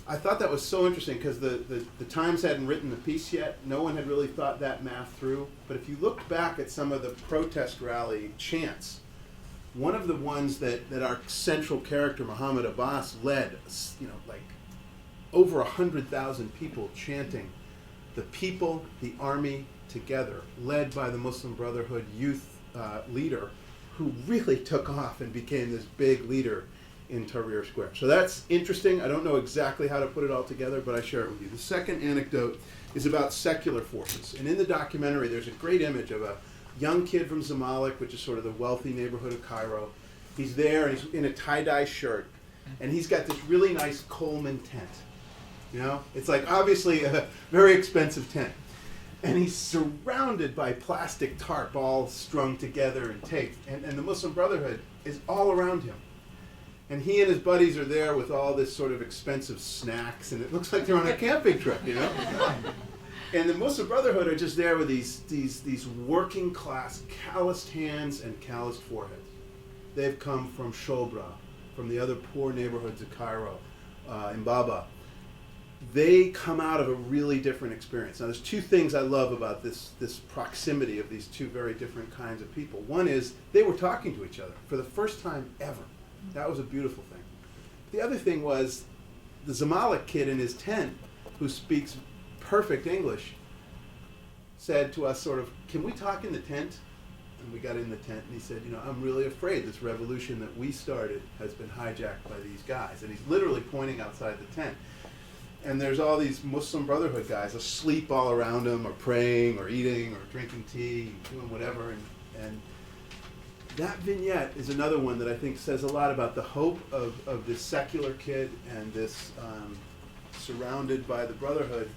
I thought that was so interesting because the Times hadn't written the piece yet. No one had really thought that math through. But if you looked back at some of the protest rally chants, one of the ones that our central character, Muhammad Abbas, led, like over 100,000 people chanting, "The people, the army, together," led by the Muslim Brotherhood youth leader, who really took off and became this big leader in Tahrir Square. So that's interesting. I don't know exactly how to put it all together, but I share it with you. The second anecdote is about secular forces. And in the documentary, there's a great image of a young kid from Zamalek, which is sort of the wealthy neighborhood of Cairo. He's there, and he's in a tie-dye shirt, and he's got this really nice Coleman tent. It's like obviously a very expensive tent. And he's surrounded by plastic tarp all strung together and taped. And the Muslim Brotherhood is all around him. And he and his buddies are there with all this sort of expensive snacks, and it looks like they're on a camping trip, And the Muslim Brotherhood are just there with these working class, calloused hands and calloused foreheads. They've come from Shobra, from the other poor neighborhoods of Cairo, Mbaba. They come out of a really different experience. Now, there's 2 things I love about this proximity of these 2 very different kinds of people. One is they were talking to each other for the first time ever. That was a beautiful thing. The other thing was the Zamalek kid in his tent, who speaks perfect English, said to us sort of, "Can we talk in the tent?" And we got in the tent, and he said, "I'm really afraid this revolution that we started has been hijacked by these guys." And he's literally pointing outside the tent. And there's all these Muslim Brotherhood guys asleep all around him, or praying, or eating, or drinking tea, doing whatever. And that vignette is another one that I think says a lot about the hope of this secular kid and this surrounded by the Brotherhood.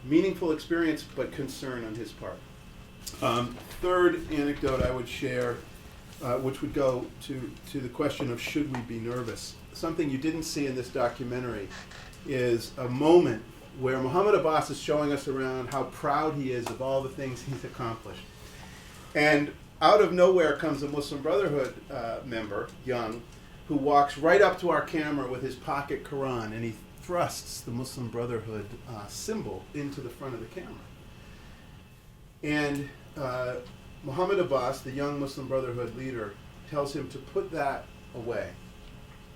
Meaningful experience, but concern on his part. Third anecdote I would share, which would go to the question of should we be nervous. Something you didn't see in this documentary is a moment where Muhammad Abbas is showing us around how proud he is of all the things he's accomplished. And out of nowhere comes a Muslim Brotherhood member, young, who walks right up to our camera with his pocket Quran, and he thrusts the Muslim Brotherhood symbol into the front of the camera. And Muhammad Abbas, the young Muslim Brotherhood leader, tells him to put that away.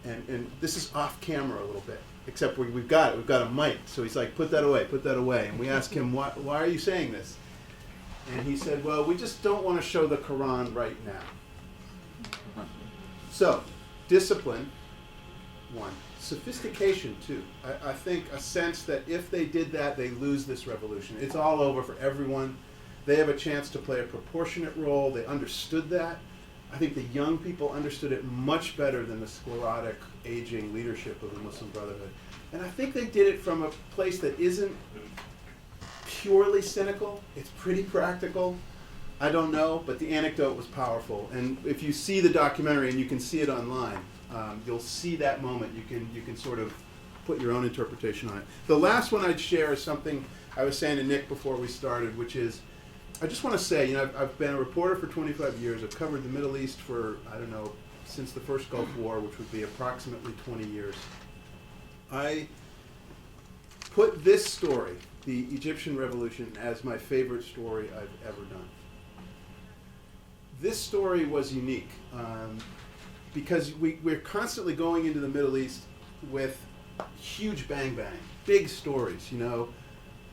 And this is off camera a little bit, except we've got a mic. So he's like, put that away. And we ask him, why are you saying this? And he said, well, we just don't want to show the Quran right now. So, discipline, one. Sophistication, two. I think a sense that if they did that, they lose this revolution. It's all over for everyone. They have a chance to play a proportionate role. They understood that. I think the young people understood it much better than the sclerotic, aging leadership of the Muslim Brotherhood. And I think they did it from a place that isn't purely cynical. It's pretty practical. I don't know, but the anecdote was powerful. And if you see the documentary, and you can see it online, you'll see that moment. You can sort of put your own interpretation on it. The last one I'd share is something I was saying to Nick before we started, which is, I just want to say, I've been a reporter for 25 years. I've covered the Middle East for, since the first Gulf War, which would be approximately 20 years. I put this story, the Egyptian Revolution, as my favorite story I've ever done. This story was unique because we're constantly going into the Middle East with huge bang, big stories,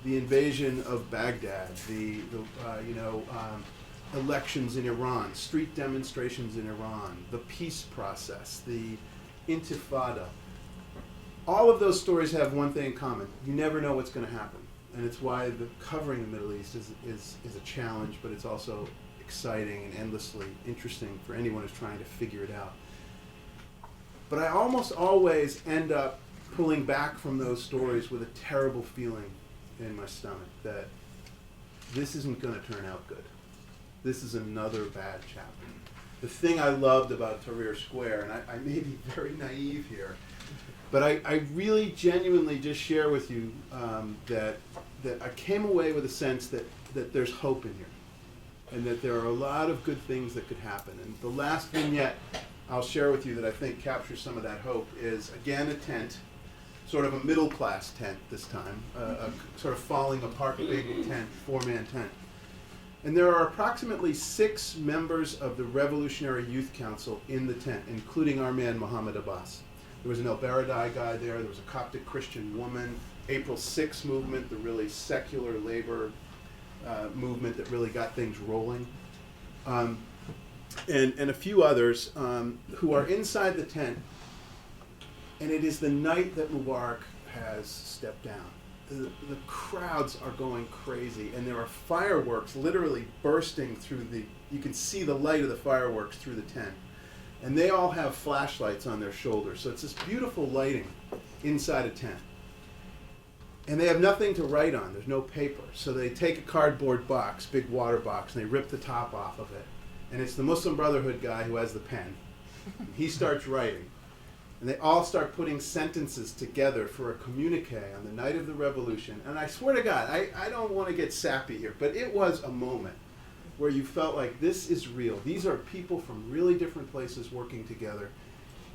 the invasion of Baghdad, the elections in Iran, street demonstrations in Iran, the peace process, the Intifada. All of those stories have one thing in common. You never know what's going to happen. And it's why covering the Middle East is a challenge, but it's also exciting and endlessly interesting for anyone who's trying to figure it out. But I almost always end up pulling back from those stories with a terrible feeling in my stomach that this isn't going to turn out good. This is another bad chapter. The thing I loved about Tahrir Square, and I may be very naive here, but I really genuinely just share with you that I came away with a sense that there's hope in here, and that there are a lot of good things that could happen. And the last vignette I'll share with you that I think captures some of that hope is, again, a tent, sort of a middle-class tent this time, a sort of falling apart big tent, four-man tent. And there are approximately 6 members of the Revolutionary Youth Council in the tent, including our man Muhammad Abbas. There was an El Baradei guy there was a Coptic Christian woman, April 6 movement, the really secular labor movement that really got things rolling, and a few others who are inside the tent. And it is the night that Mubarak has stepped down. The crowds are going crazy, and there are fireworks literally bursting through you can see the light of the fireworks through the tent. And they all have flashlights on their shoulders. So it's this beautiful lighting inside a tent. And they have nothing to write on. There's no paper. So they take a cardboard box, big water box, and they rip the top off of it. And it's the Muslim Brotherhood guy who has the pen. He starts writing. And they all start putting sentences together for a communique on the night of the revolution. And I swear to God, I don't want to get sappy here, but it was a moment where you felt like this is real. These are people from really different places working together.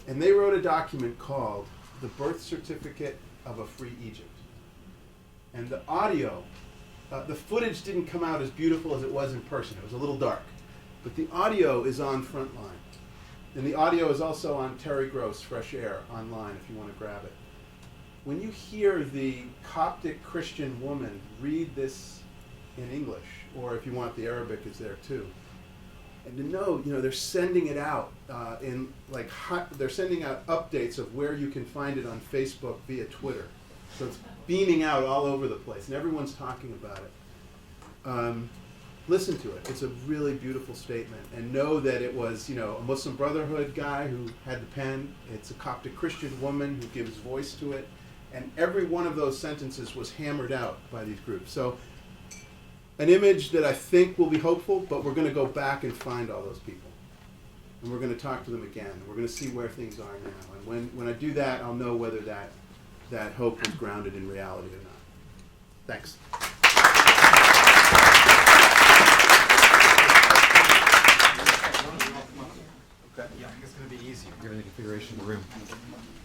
And they wrote a document called The Birth Certificate of a Free Egypt. And the audio, the footage didn't come out as beautiful as it was in person. It was a little dark. But the audio is on Frontline. And the audio is also on Terry Gross, Fresh Air, online if you want to grab it. When you hear the Coptic Christian woman read this in English, or if you want, the Arabic is there too. And to know, they're sending it out they're sending out updates of where you can find it on Facebook via Twitter. So it's beaming out all over the place, and everyone's talking about it. Listen to it. It's a really beautiful statement. And know that it was, a Muslim Brotherhood guy who had the pen. It's a Coptic Christian woman who gives voice to it. And every one of those sentences was hammered out by these groups. So an image that I think will be hopeful, but we're going to go back and find all those people. And we're going to talk to them again. We're going to see where things are now. And when I do that, I'll know whether that hope was grounded in reality or not. Thanks. Okay. Yeah, I think it's going to be easier given the configuration of the room.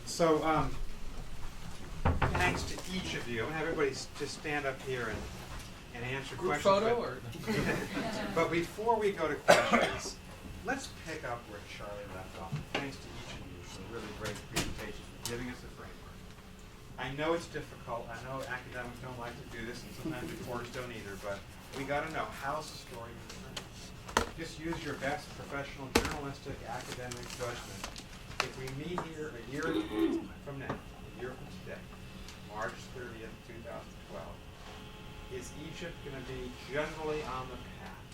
So, thanks to each of you. I'm going to have everybody just stand up here and answer Group questions. photo or? But before we go to questions, let's pick up where Charlie left off. Thanks to each of you for a really great presentation, for giving us a framework. I know it's difficult. I know academics don't like to do this, and sometimes reporters don't either, but we got to know, how's the story concerned? Just use your best professional, journalistic, academic judgment. If we meet here a year from now, a year from today, March 30th, 2012, is Egypt going to be generally on the path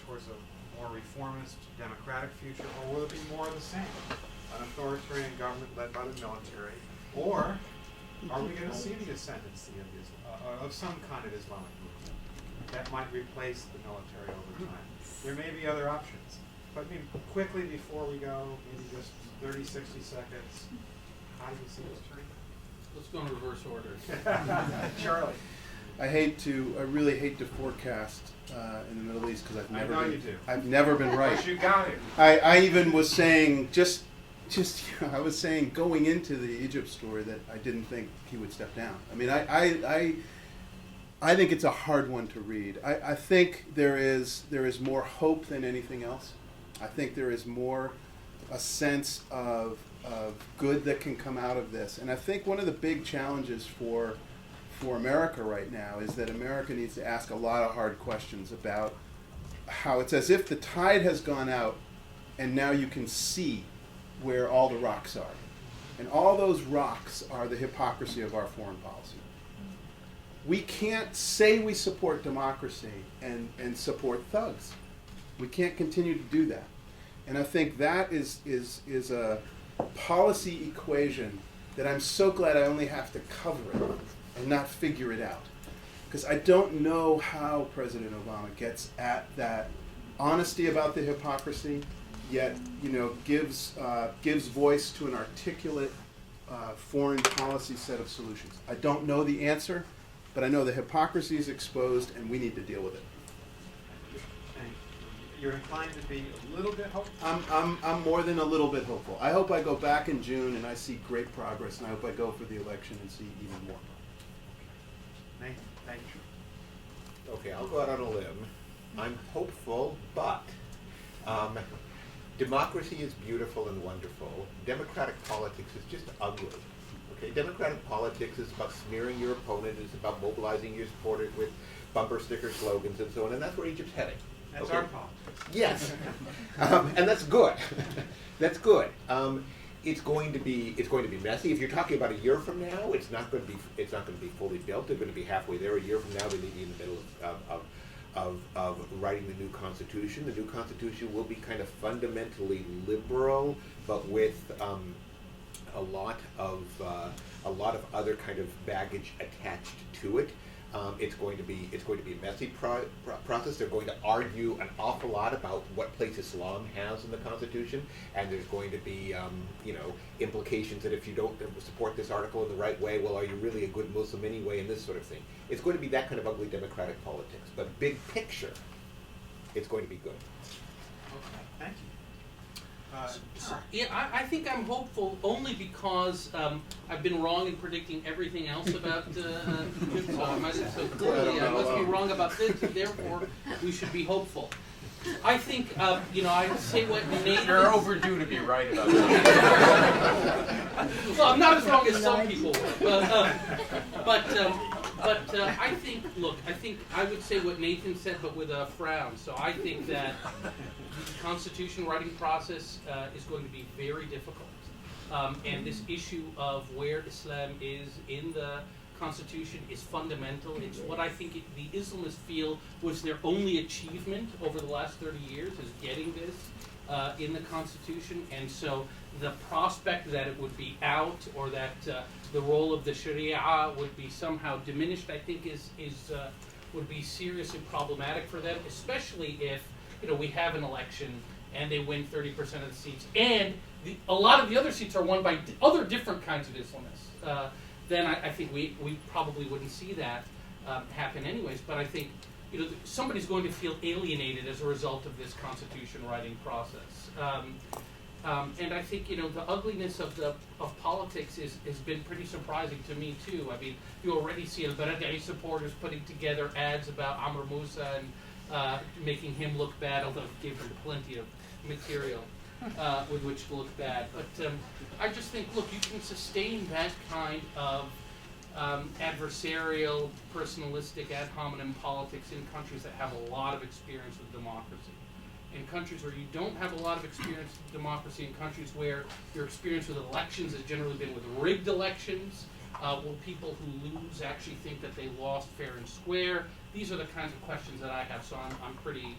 towards a more reformist, democratic future, or will it be more of the same? An authoritarian government led by the military, or are we going to see the ascendancy of some kind of Islamic movement that might replace the military over time? There may be other options. But I mean, quickly before we go, maybe just 30, 60 seconds, how do you see this turning? Let's go in reverse order. Charlie. I really hate to forecast in the Middle East because I've never been right. But you got it. I even was saying I was saying going into the Egypt story that I didn't think he would step down. I mean, I think it's a hard one to read. I think there is more hope than anything else. I think there is more a sense of good that can come out of this. And I think one of the big challenges for America right now is that America needs to ask a lot of hard questions about how it's as if the tide has gone out and now you can see where all the rocks are. And all those rocks are the hypocrisy of our foreign policy. We can't say we support democracy and support thugs. We can't continue to do that. And I think that is a policy equation that I'm so glad I only have to cover it and not figure it out. Because I don't know how President Obama gets at that honesty about the hypocrisy, yet gives voice to an articulate foreign policy set of solutions. I don't know the answer, but I know the hypocrisy is exposed and we need to deal with it. You're inclined to be a little bit hopeful? I'm more than a little bit hopeful. I hope I go back in June and I see great progress, and I hope I go for the election and see even more. Nathan, thank you. Okay, I'll go out on a limb. I'm hopeful, but democracy is beautiful and wonderful. Democratic politics is just ugly. Okay, democratic politics is about smearing your opponent. It's about mobilizing your supporters with bumper sticker slogans and so on, and that's where Egypt's heading. That's okay? our politics. Yes, and that's good. That's good. It's going to be messy. If you're talking about a year from now, it's not going to be fully built. They're going to be halfway there. A year from now, they may be in the middle of writing the new constitution. The new constitution will be kind of fundamentally liberal, but with a lot of other kind of baggage attached to it. It's going to be a messy process. They're going to argue an awful lot about what place Islam has in the Constitution, and there's going to be implications that if you don't support this article in the right way, well, are you really a good Muslim anyway, and this sort of thing. It's going to be that kind of ugly democratic politics. But big picture, it's going to be good. Okay, thank you. Yeah, I think I'm hopeful only because I've been wrong in predicting everything else about Egypt. So clearly I must be wrong about this, and therefore we should be hopeful. I think, I say what Nate... You're overdue to be right about that. Well, I'm not as wrong as some people were. But I think I would say what Nathan said, but with a frown. So I think that the constitution writing process is going to be very difficult. And this issue of where Islam is in the Constitution is fundamental. It's what I think the Islamists feel was their only achievement over the last 30 years, is getting this in the Constitution. And so the prospect that it would be out, or that the role of the Sharia would be somehow diminished, I think would be seriously problematic for them, especially if we have an election and they win 30% of the seats, and a lot of the other seats are won by other different kinds of Islamists. Then I think we probably wouldn't see that happen anyways. But I think somebody's going to feel alienated as a result of this constitution writing process. And I think the ugliness of politics has been pretty surprising to me too. I mean, you already see Al-Baradei supporters putting together ads about Amr Moussa and making him look bad, although it gave him plenty of material with which to look bad. But I just think, look, you can sustain that kind of adversarial, personalistic, ad hominem politics in countries that have a lot of experience with democracy. In countries where you don't have a lot of experience with democracy, in countries where your experience with elections has generally been with rigged elections, will people who lose actually think that they lost fair and square? These are the kinds of questions that I have, so I'm pretty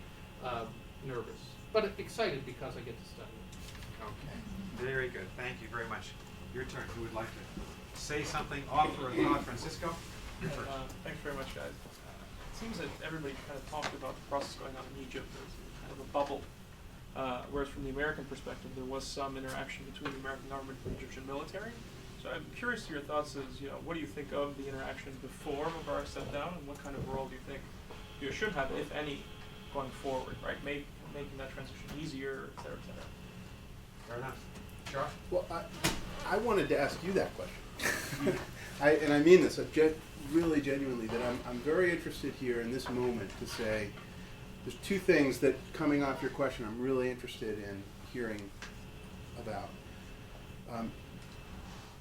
nervous, but excited because I get to study it. Okay. Very good. Thank you very much. Your turn. Who would like to say something, offer a thought? Francisco? Thanks very much, guys. It seems that everybody kind of talked about the process going on in Egypt as kind of a bubble, whereas from the American perspective, there was some interaction between the American government and the Egyptian military. So I'm curious to your thoughts as, what do you think of the interaction before Mubarak stepped down, and what kind of role do you think you should have, if any, going forward, right? Making that transition easier, et cetera, et cetera. Fair enough. Josh? Well, I wanted to ask you that question. And I mean this really genuinely, that I'm very interested here in this moment to say there's two things that, coming off your question, I'm really interested in hearing about.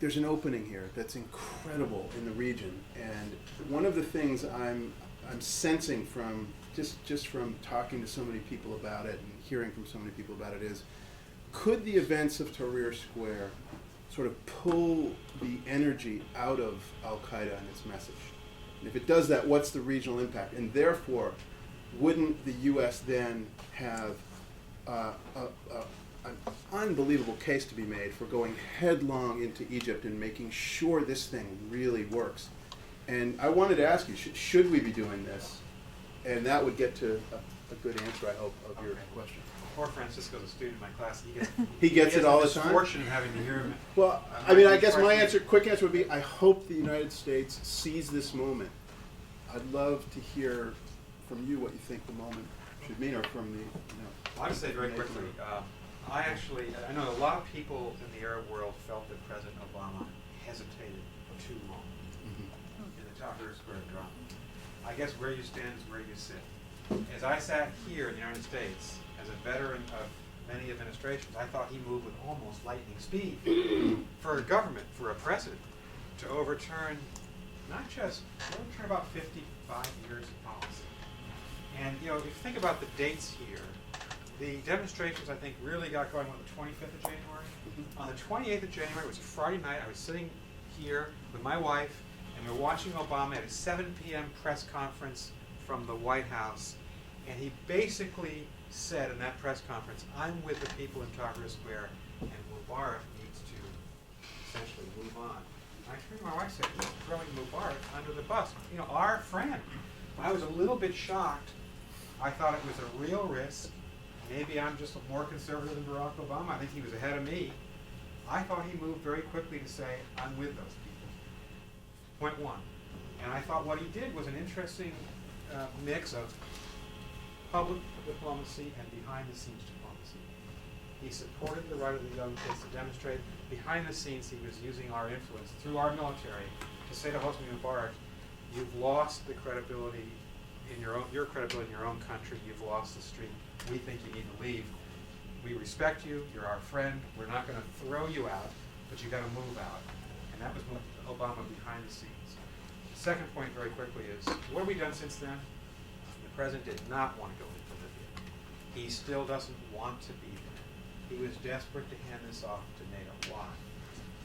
There's an opening here that's incredible in the region, and one of the things I'm sensing from just from talking to so many people about it and hearing from so many people about it is, could the events of Tahrir Square sort of pull the energy out of Al-Qaeda and its message? And if it does that, what's the regional impact? And therefore, wouldn't the U.S. then have an unbelievable case to be made for going headlong into Egypt and making sure this thing really works? And I wanted to ask you, should we be doing this? And that would get to a good answer, I hope, of your question. Poor Francisco's a student in my class. He gets it all the time? Misfortune of having to hear him. Well, I mean, I guess my quick answer would be, I hope the United States sees this moment. I'd love to hear from you what you think the moment should mean, or from the, Well, I would say very quickly, I know a lot of people in the Arab world felt that President Obama hesitated too long in the Tahrir Square drama. I guess where you stand is where you sit. As I sat here in the United States, as a veteran of many administrations, I thought he moved with almost lightning speed for a government, for a president, to overturn about 55 years of policy. And if you think about the dates here, the demonstrations, I think, really got going on the 25th of January. On the 28th of January, it was a Friday night, I was sitting here with my wife, and we were watching Obama at a 7 p.m. press conference from the White House, and he basically said in that press conference, I'm with the people in Tahrir Square, and Mubarak needs to essentially move on. I turned to my wife and said, he's throwing Mubarak under the bus. Our friend. I was a little bit shocked. I thought it was a real risk. Maybe I'm just more conservative than Barack Obama. I think he was ahead of me. I thought he moved very quickly to say, I'm with those people. Point one. And I thought what he did was an interesting mix of public diplomacy and behind-the-scenes diplomacy. He supported the right of the young kids to demonstrate. Behind the scenes, he was using our influence through our military to say to Hosni Mubarak, you've lost the credibility in your credibility in your own country. You've lost the street. We think you need to leave. We respect you. You're our friend. We're not going to throw you out, but you got to move out. And that was Obama behind the scenes. The second point, very quickly, is what have we done since then? The president did not want to go into Libya. He still doesn't want to be there. He was desperate to hand this off to NATO. Why?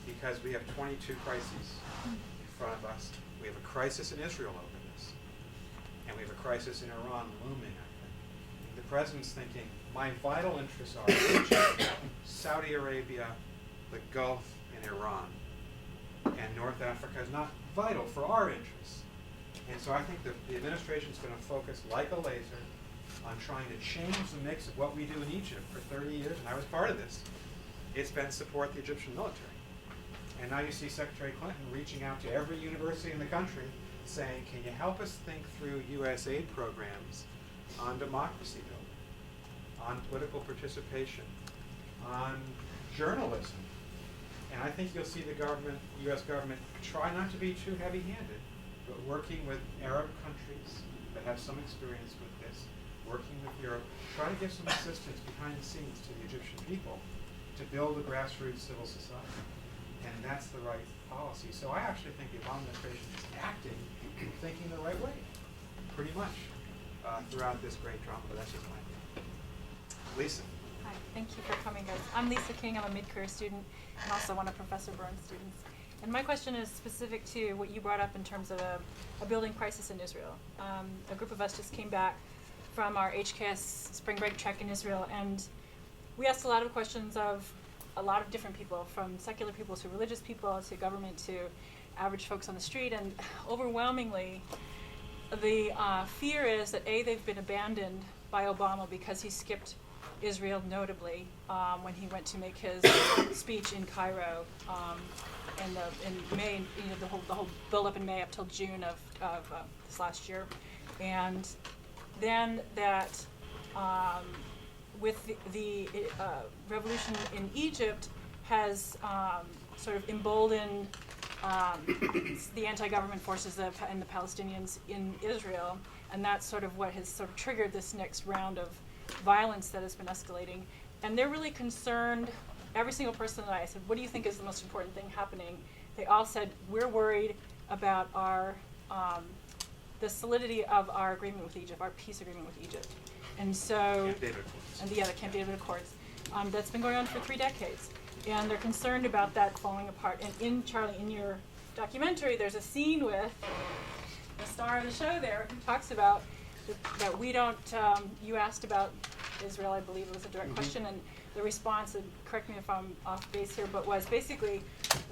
Because we have 22 crises in front of us. We have a crisis in Israel over this. And we have a crisis in Iran looming, I think. The president's thinking, my vital interests are Egypt, Saudi Arabia, the Gulf, and Iran. And North Africa is not vital for our interests. And so I think the administration is going to focus like a laser on trying to change the mix of what we do in Egypt for 30 years, and I was part of this. It's been support the Egyptian military. And now you see Secretary Clinton reaching out to every university in the country saying, can you help us think through U.S. aid programs on democracy building, on political participation, on journalism. And I think you'll see the government, U.S. government, try not to be too heavy-handed, but working with Arab countries that have some experience with this, working with Europe, try to give some assistance behind the scenes to the Egyptian people to build a grassroots civil society. And that's the right policy. So I actually think the Obama administration is acting, thinking the right way, pretty much, throughout this great drama, but that's just my opinion. Lisa. Hi, thank you for coming, guys. I'm Lisa King. I'm a mid-career student and also one of Professor Burns' students. And my question is specific to what you brought up in terms of a building crisis in Israel. A group of us just came back from our HKS spring break trek in Israel, and we asked a lot of questions of a lot of different people, from secular people to religious people to government to average folks on the street, and overwhelmingly the fear is that they've been abandoned by Obama because he skipped Israel notably when he went to make his speech in Cairo in May, the whole build-up in May up till June of this last year, and then that with the revolution in Egypt has sort of emboldened the anti-government forces and the Palestinians in Israel, and that's sort of what has sort of triggered this next round of violence that has been escalating. And they're really concerned. Every single person that I said, what do you think is the most important thing happening? They all said, we're worried about the solidity of our agreement with Egypt, our peace agreement with Egypt. And so, Camp David Accords. And the Camp David Accords, that's been going on for 3 decades. And they're concerned about that falling apart. And Charlie, in your documentary, there's a scene with the star of the show there who talks about that we don't, you asked about Israel, I believe it was a direct question, and the response, and correct me if I'm off base here, but was basically,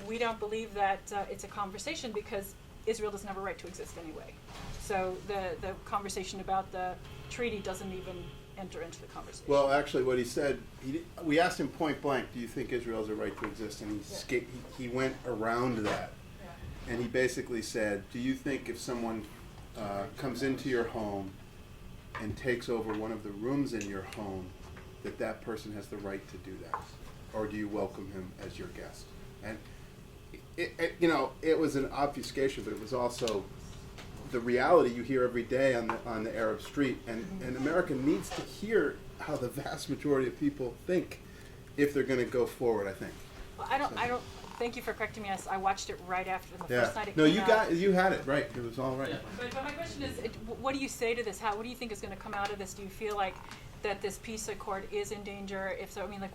we don't believe that it's a conversation because Israel doesn't have a right to exist anyway. So the conversation about the treaty doesn't even enter into the conversation. Well, actually, what he said, we asked him point blank, do you think Israel has a right to exist? And he went around that. Yeah. And he basically said, do you think if someone comes into your home and takes over one of the rooms in your home, that person has the right to do that? Or do you welcome him as your guest? And, it was an obfuscation, but it was also the reality you hear every day on the Arab street. And America needs to hear how the vast majority of people think if they're going to go forward, I think. Well, I don't. Thank you for correcting me. I watched it right after the first night it no, came out. you had it right. It was all right. Yeah. But my question is, what do you say to this? What do you think is going to come out of this? Do you feel like that this peace accord is in danger? If so, I mean, like,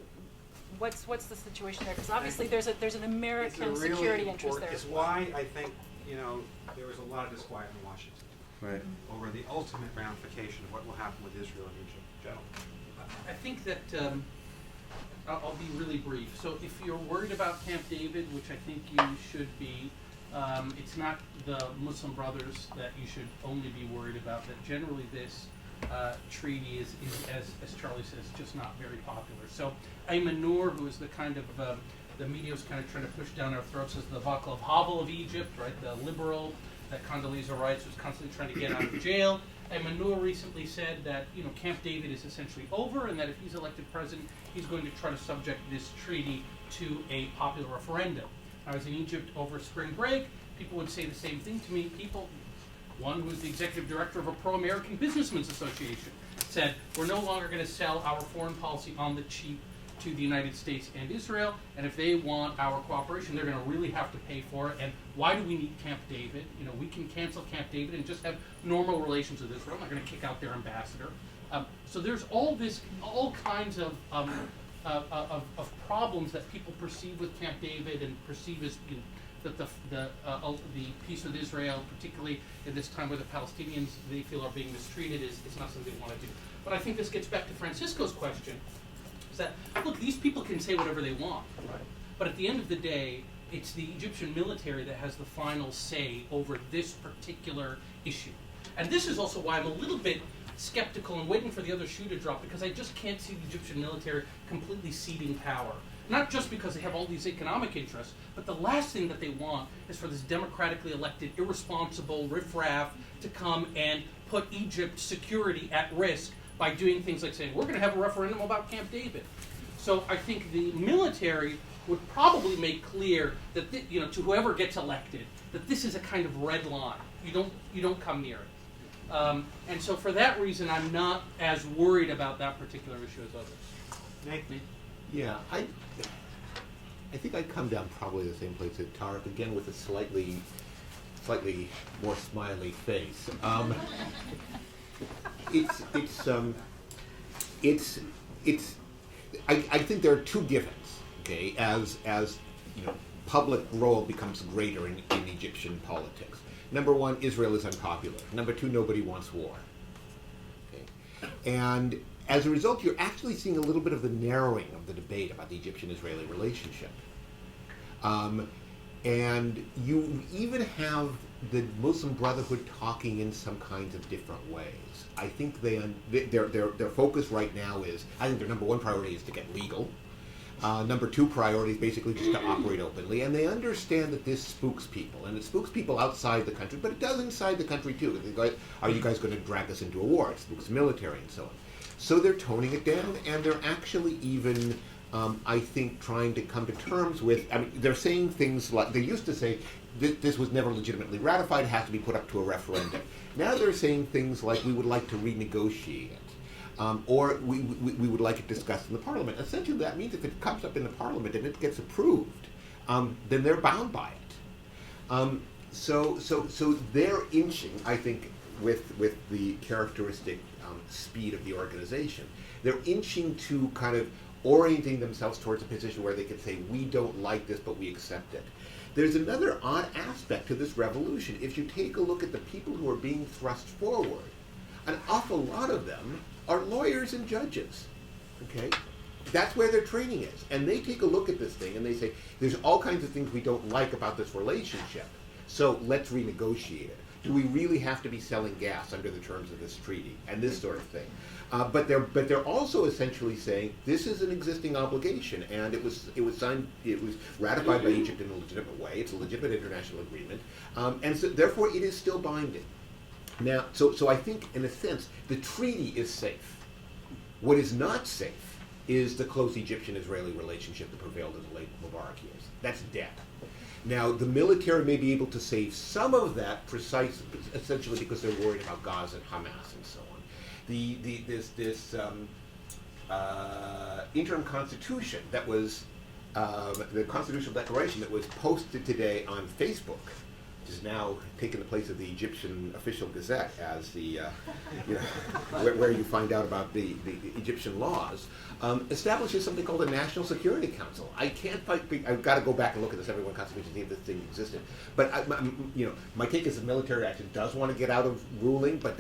what's the situation there? Because obviously there's an American security interest there. It's why I think there was a lot of disquiet in Washington, Right. over the ultimate ramification of what will happen with Israel and Egypt. Joe. I think that I'll be really brief. So if you're worried about Camp David, which I think you should be, it's not the Muslim Brothers that you should only be worried about. That generally this treaty is as Charlie says, just not very popular. So Ayman Noor, who is the kind of the media was kind of trying to push down our throats as the Václav Havel of Egypt, right? The liberal that Condoleezza Rice was constantly trying to get out of jail. Ayman Noor recently said that Camp David is essentially over, and that if he's elected president, he's going to try to subject this treaty to a popular referendum. I was in Egypt over spring break. People would say the same thing to me. One who was the executive director of a pro-American Businessmen's Association said, we're no longer going to sell our foreign policy on the cheap to the United States and Israel, and if they want our cooperation, they're going to really have to pay for it. And why do we need Camp David? We can cancel Camp David and just have normal relations with Israel. I'm not going to kick out their ambassador. So there's all kinds of problems that people perceive with Camp David and perceive as that the peace with Israel, particularly in this time where the Palestinians they feel are being mistreated, is not something they want to do. But I think this gets back to Francisco's question. That, look, these people can say whatever they want, right? But at the end of the day, it's the Egyptian military that has the final say over this particular issue. And this is also why I'm a little bit skeptical and waiting for the other shoe to drop, because I just can't see the Egyptian military completely ceding power. Not just because they have all these economic interests, but the last thing that they want is for this democratically elected, irresponsible riffraff to come and put Egypt's security at risk by doing things like saying, we're going to have a referendum about Camp David. So I think the military would probably make clear that to whoever gets elected that this is a kind of red line. You don't come near it. And so for that reason, I'm not as worried about that particular issue as others. Nathan? Yeah, I think I'd come down probably the same place as Tarek, again with a slightly more smiley face. I think there are two givens. Okay, as public role becomes greater in Egyptian politics. Number one, Israel is unpopular. Number two, nobody wants war. Okay, and as a result, you're actually seeing a little bit of the narrowing of the debate about the Egyptian-Israeli relationship. And you even have the Muslim Brotherhood talking in some kinds of different ways. I think their focus right now is, I think their number one priority is to get legal. Number two priority is basically just to operate openly, and they understand that this spooks people, and it spooks people outside the country, but it does inside the country too. Are you guys going to drag us into a war? It spooks the military and so on. So they're toning it down, and they're actually even, I think, trying to come to terms with, they're saying things like, they used to say, this was never legitimately ratified, it has to be put up to a referendum. Now they're saying things like, we would like to renegotiate it, or we would like it discussed in the parliament. Essentially that means if it comes up in the parliament and it gets approved, then they're bound by it. So they're inching, I think, with the characteristic speed of the organization. They're inching to kind of orienting themselves towards a position where they could say, we don't like this, but we accept it. There's another odd aspect to this revolution. If you take a look at the people who are being thrust forward, an awful lot of them are lawyers and judges, okay? That's where their training is. And they take a look at this thing and they say, there's all kinds of things we don't like about this relationship, so let's renegotiate it. Do we really have to be selling gas under the terms of this treaty? And this sort of thing. But they're also essentially saying this is an existing obligation, and it was ratified by Egypt in a legitimate way. It's a legitimate international agreement, and so therefore it is still binding. Now, so I think in a sense the treaty is safe. What is not safe is the close Egyptian-Israeli relationship that prevailed in the late Mubarak years. That's dead. Now, the military may be able to save some of that essentially because they're worried about Gaza and Hamas and so on. This interim constitution that was, the constitutional declaration that was posted today on Facebook, which is now taken the place of the Egyptian official gazette as the, where you find out about the Egyptian laws, establishes something called the National Security Council. I've got to go back and look at this everyone constitution to see if this thing existed. But my take is the military action does want to get out of ruling, but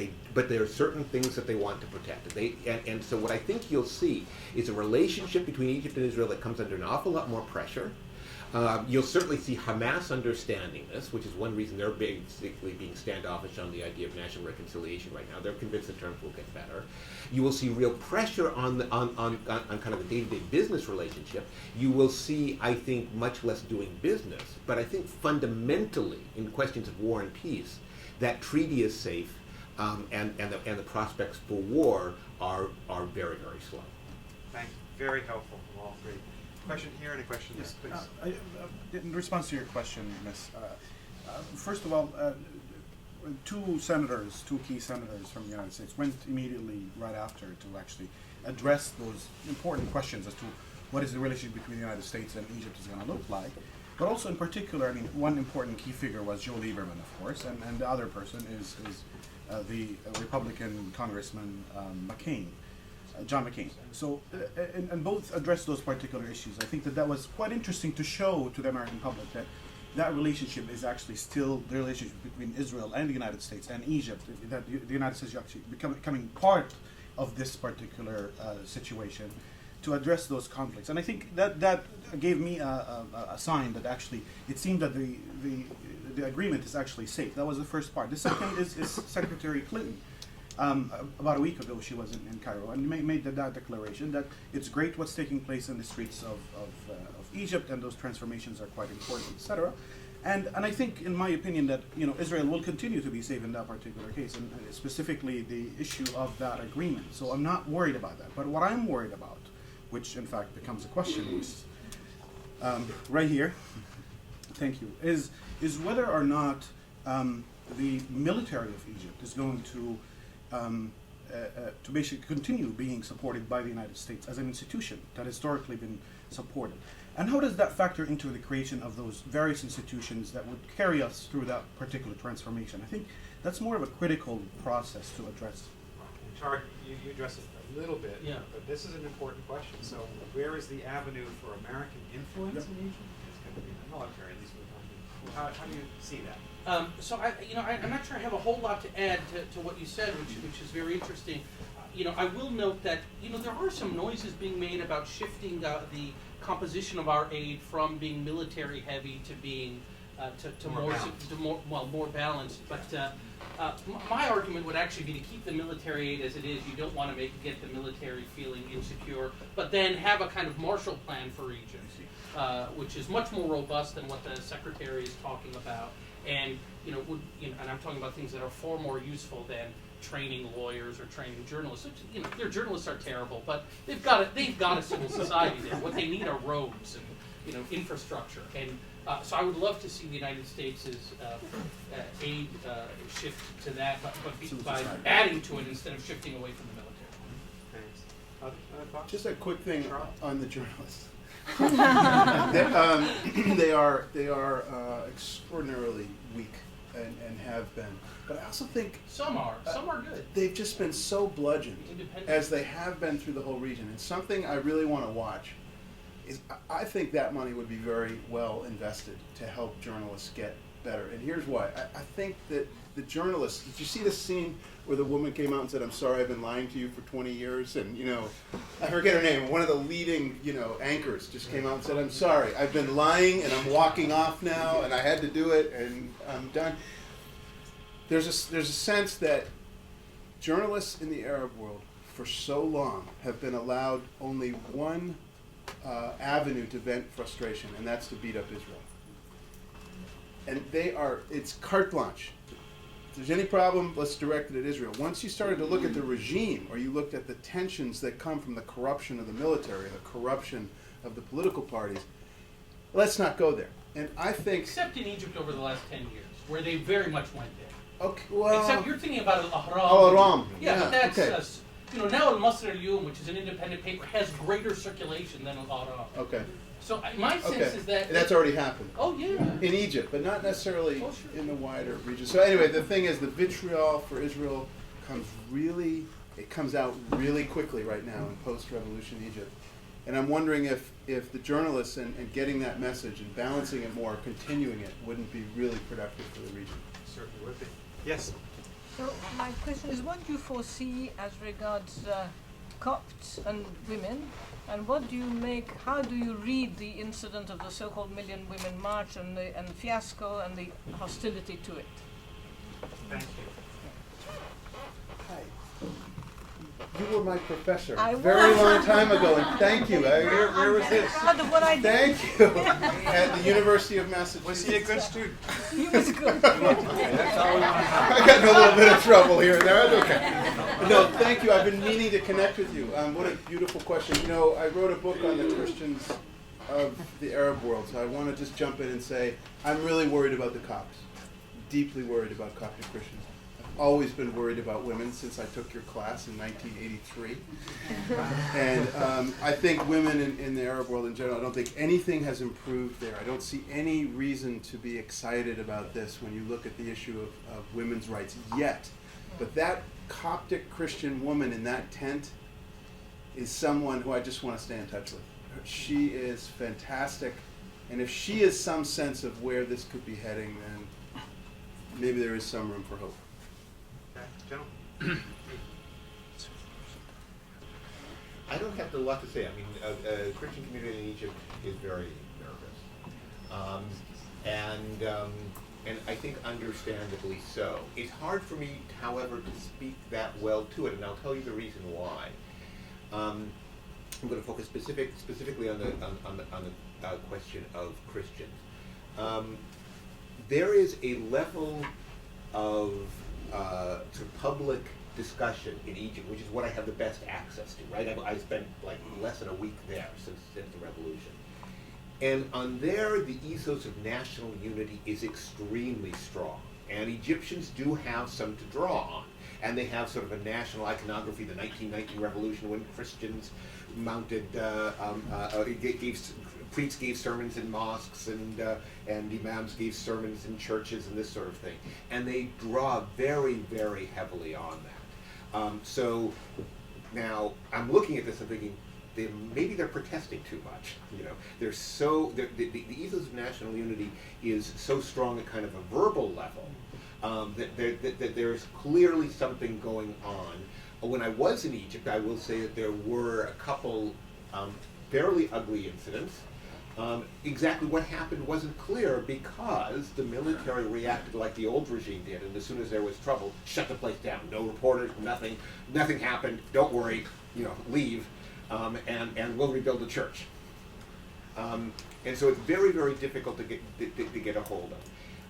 there are certain things that they want to protect. And so what I think you'll see is a relationship between Egypt and Israel that comes under an awful lot more pressure. You'll certainly see Hamas understanding this, which is one reason they're basically being standoffish on the idea of national reconciliation right now. They're convinced the terms will get better. You will see real pressure on kind of the day-to-day business relationship. You will see, I think, much less doing business. But I think fundamentally, in questions of war and peace, that treaty is safe, and the prospects for war are very, very slow. Thank you. Very helpful from all three. Question here and a question there, please. In response to your question, Miss, first of all, two key senators from the United States went immediately right after to actually address those important questions as to what is the relationship between the United States and Egypt is going to look like. But also in particular, one important key figure was Joe Lieberman, of course, and the other person is the Republican Congressman McCain. John McCain. So, and both addressed those particular issues. I think that was quite interesting to show to the American public that relationship is actually still the relationship between Israel and the United States and Egypt, that the United States is actually becoming part of this particular situation to address those conflicts. And I think that gave me a sign that actually it seemed that the agreement is actually safe. That was the first part. The second is Secretary Clinton. About a week ago, she was in Cairo and made that declaration that it's great what's taking place in the streets of Egypt, and those transformations are quite important, etc. And I think, in my opinion, that Israel will continue to be safe in that particular case, and specifically the issue of that agreement. So I'm not worried about that. But what I'm worried about, which in fact becomes a question, right here, thank you, is whether or not the military of Egypt is going to basically continue being supported by the United States as an institution that historically been supported. And how does that factor into the creation of those various institutions that would carry us through that particular transformation? I think that's more of a critical process to address. And Tarek, you addressed it a little bit, Yeah. but this is an important question. So where is the avenue for American influence in Egypt? It's going to be the military, at least for the time being. How do you see that? So I'm not sure I have a whole lot to add to what you said, which is very interesting. I will note that there are some noises being made about shifting the composition of our aid from being military heavy to being more balanced. But my argument would actually be to keep the military aid as it is. You don't want to get the military feeling insecure, but then have a kind of Marshall Plan for Egypt, which is much more robust than what the Secretary is talking about. And and I'm talking about things that are far more useful than training lawyers or training journalists. Their journalists are terrible, but they've got a civil society there. What they need are roads and infrastructure. And so I would love to see the United States' aid shift to that, but by adding to it instead of shifting away from the military. Thanks. Other thoughts? Just a quick thing Charles? on the journalists. They are extraordinarily weak and have been. But I also think Some are good. they've just been so bludgeoned, Independent. as they have been through the whole region. And something I really want to watch is I think that money would be very well invested to help journalists get better. And here's why. I think that the journalists, did you see this scene where the woman came out and said, "I'm sorry, I've been lying to you for 20 years, and I forget her name, one of the leading, anchors just came out and said, "I'm sorry, I've been lying and I'm walking off now and I had to do it and I'm done." There's a sense that journalists in the Arab world for so long have been allowed only one avenue to vent frustration, and that's to beat up Israel. And it's carte blanche. If there's any problem, let's direct it at Israel. Once you started to look at the regime, or you looked at the tensions that come from the corruption of the military, the corruption of the political parties, let's not go there. And I think... Except in Egypt over the last 10 years, where they very much went there. Okay, well... Except you're thinking about Al-Ahram. Al-Ahram. Yeah, but that's... Okay. Now Al-Masr al-Yawm, which is an independent paper, has greater circulation than Al-Ahram. Okay. So my sense is that... That's already happened. Oh, yeah. In Egypt, but not necessarily Oh, sure. in the wider region. So anyway, the thing is, the vitriol for Israel comes out really quickly right now in post-revolution Egypt. And I'm wondering if the journalists and getting that message and balancing it more, continuing it, wouldn't be really productive for the region. Certainly would be. Yes. So my question is, what do you foresee as regards Copts and women, and how do you read the incident of the so-called Million Women March and the fiasco and the hostility to it? Thank you. Hi. You were my professor I a very was. long time ago, and thank you. Where was this? Proud of what I did. Thank you. At the University of Massachusetts. Was he a good student? He was good. That's all we want to know. I got in a little bit of trouble here and there. That's okay. No, thank you. I've been meaning to connect with you. What a beautiful question. I wrote a book on the Christians of the Arab world, so I want to just jump in and say I'm really worried about the Copts. Deeply worried about Coptic Christians. I've always been worried about women since I took your class in 1983. And I think women in the Arab world in general, I don't think anything has improved there. I don't see any reason to be excited about this when you look at the issue of women's rights yet. But that Coptic Christian woman in that tent is someone who I just want to stay in touch with. She is fantastic. And if she is some sense of where this could be heading, then maybe there is some room for hope. Okay, gentlemen. I don't have a lot to say. I mean, the Christian community in Egypt is very nervous, and I think understandably so. It's hard for me, however, to speak that well to it, and I'll tell you the reason why. I'm going to focus specifically on the question of Christians. There is a level of sort of public discussion in Egypt, which is what I have the best access to, right? I spent like less than a week there since the revolution. And on there, the ethos of national unity is extremely strong. And Egyptians do have some to draw on. And they have sort of a national iconography, the 1919 revolution when Christians mounted, priests gave sermons in mosques and imams gave sermons in churches and this sort of thing. And they draw very, very heavily on that. So now I'm looking at this and thinking, maybe they're protesting too much. You know, they're so the ethos of national unity is so strong at kind of a verbal level that there's clearly something going on. When I was in Egypt, I will say that there were a couple fairly ugly incidents. Exactly what happened wasn't clear because the military reacted like the old regime did, and as soon as there was trouble, shut the place down. No reporters, nothing happened. Don't worry, you know, leave. And we'll rebuild the church. And so it's very, very difficult to get a hold of.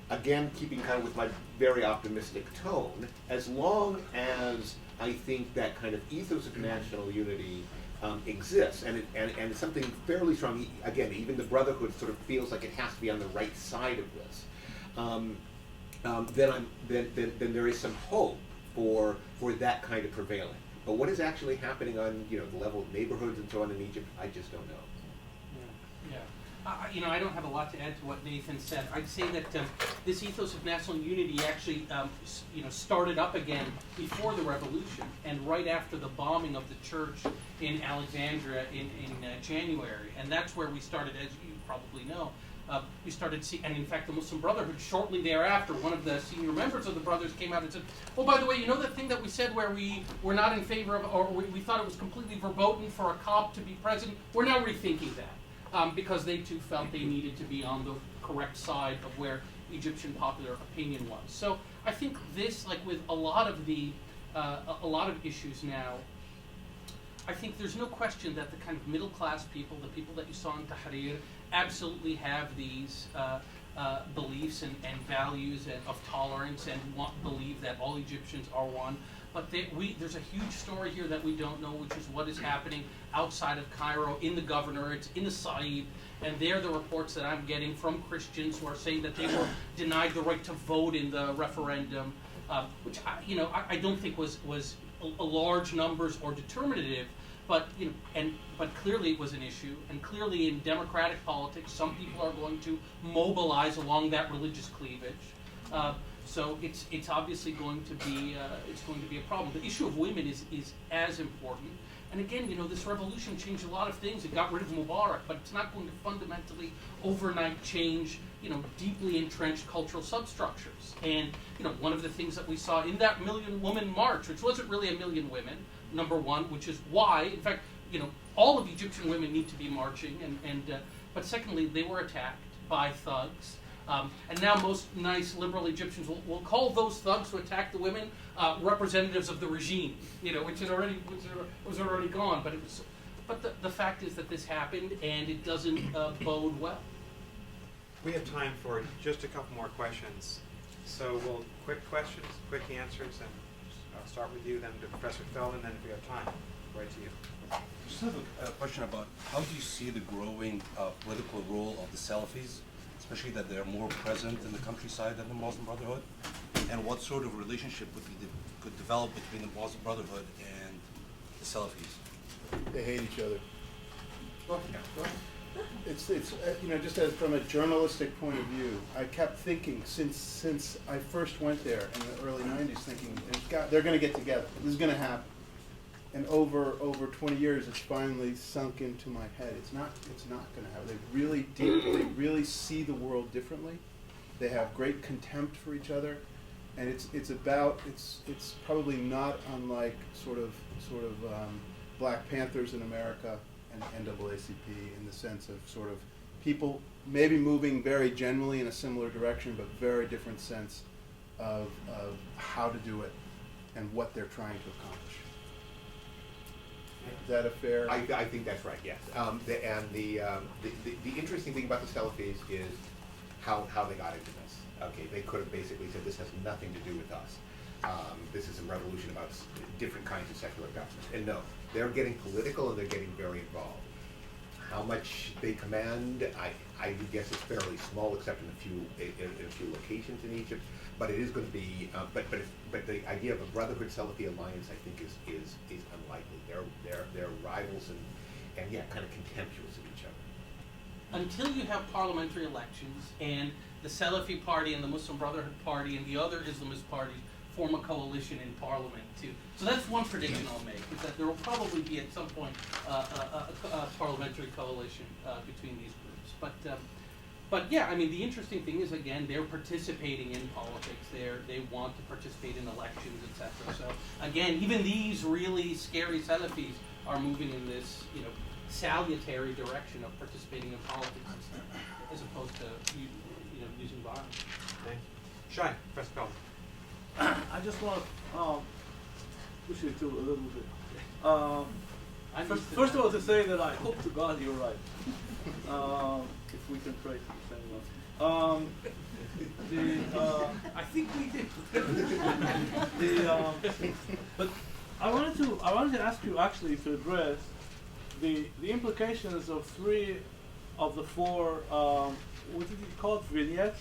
Again, keeping kind of with my very optimistic tone, as long as I think that kind of ethos of national unity exists, and it's something fairly strong. Again, even the Brotherhood sort of feels like it has to be on the right side of this. Then there is some hope for that kind of prevailing. But what is actually happening on the level of neighborhoods and so on in Egypt, I just don't know. Yeah. I don't have a lot to add to what Nathan said. I'd say that this ethos of national unity actually, started up again before the revolution and right after the bombing of the church in Alexandria in January, and that's where we started, as you probably know. We started seeing, and in fact the Muslim Brotherhood shortly thereafter, one of the senior members of the brothers came out and said, oh, by the way, you know that thing that we said where we were not in favor of, or we thought it was completely verboten for a Copt to be president? We're now rethinking that because they too felt they needed to be on the correct side of where Egyptian popular opinion was. So I think this, like with a lot of issues now, I think there's no question that the kind of middle class people, the people that you saw in Tahrir, absolutely have these beliefs and values of tolerance and believe that all Egyptians are one. But there's a huge story here that we don't know, which is what is happening outside of Cairo, in the governorate, in the Said, and they're the reports that I'm getting from Christians who are saying that they were denied the right to vote in the referendum, which I don't think was a large numbers or determinative. But but clearly it was an issue, and clearly in democratic politics, some people are going to mobilize along that religious cleavage. So it's obviously going to be a problem. The issue of women is as important. And again, this revolution changed a lot of things. It got rid of Mubarak, but it's not going to fundamentally overnight change deeply entrenched cultural substructures. And one of the things that we saw in that million woman march, which wasn't really a million women, number one, which is why, in fact, all of Egyptian women need to be marching, but secondly, they were attacked by thugs. And now most nice liberal Egyptians will call those thugs who attacked the women representatives of the regime, which was already gone. But the fact is that this happened, and it doesn't bode well. We have time for just a couple more questions. So we'll quick questions, quick answers, and I'll start with you, then to Professor Feld, and then if we have time, right to you. I just have a question about how do you see the growing political role of the Salafis, especially that they're more present in the countryside than the Muslim Brotherhood, and what sort of relationship could develop between the Muslim Brotherhood and the Salafis? They hate each other. It's just as from a journalistic point of view, I kept thinking since I first went there in the early '90s, thinking they're going to get together. This is going to happen. And over 20 years, it's finally sunk into my head. It's not going to happen. They really see the world differently. They have great contempt for each other, and it's probably not unlike sort of Black Panthers in America and NAACP in the sense of sort of people maybe moving very generally in a similar direction, but very different sense of how to do it and what they're trying to accomplish. Is that a fair? I think that's right. Yes. The interesting thing about the Salafis is how they got into this. Okay, they could have basically said this has nothing to do with us. This Muslim revolution about different kinds of secular government. And no, they're getting political and they're getting very involved. How much they command, I would guess is fairly small, except in a few locations in Egypt. But it is going to be. But the idea of a Brotherhood Salafi alliance, I think, is unlikely. They're rivals and yeah, kind of contemptuous of each other. Until you have parliamentary elections and the Salafi Party and the Muslim Brotherhood Party and the other Islamist parties form a coalition in parliament too. So that's one prediction I'll make, is that there will probably be at some point a parliamentary coalition between these groups. But yeah, I mean, the interesting thing is, again, they're participating in politics. They want to participate in elections, etc. So again, even these really scary Salafis are moving in this, salutary direction of participating in politics as opposed to using violence. Okay. Shai, press call. I just want to push it to a little bit. First of all, to say that I hope to God you're right. If we can pray to the same one. I think we did. But I wanted to ask you actually to address the implications of 3 of the 4 what did you call it, vignettes,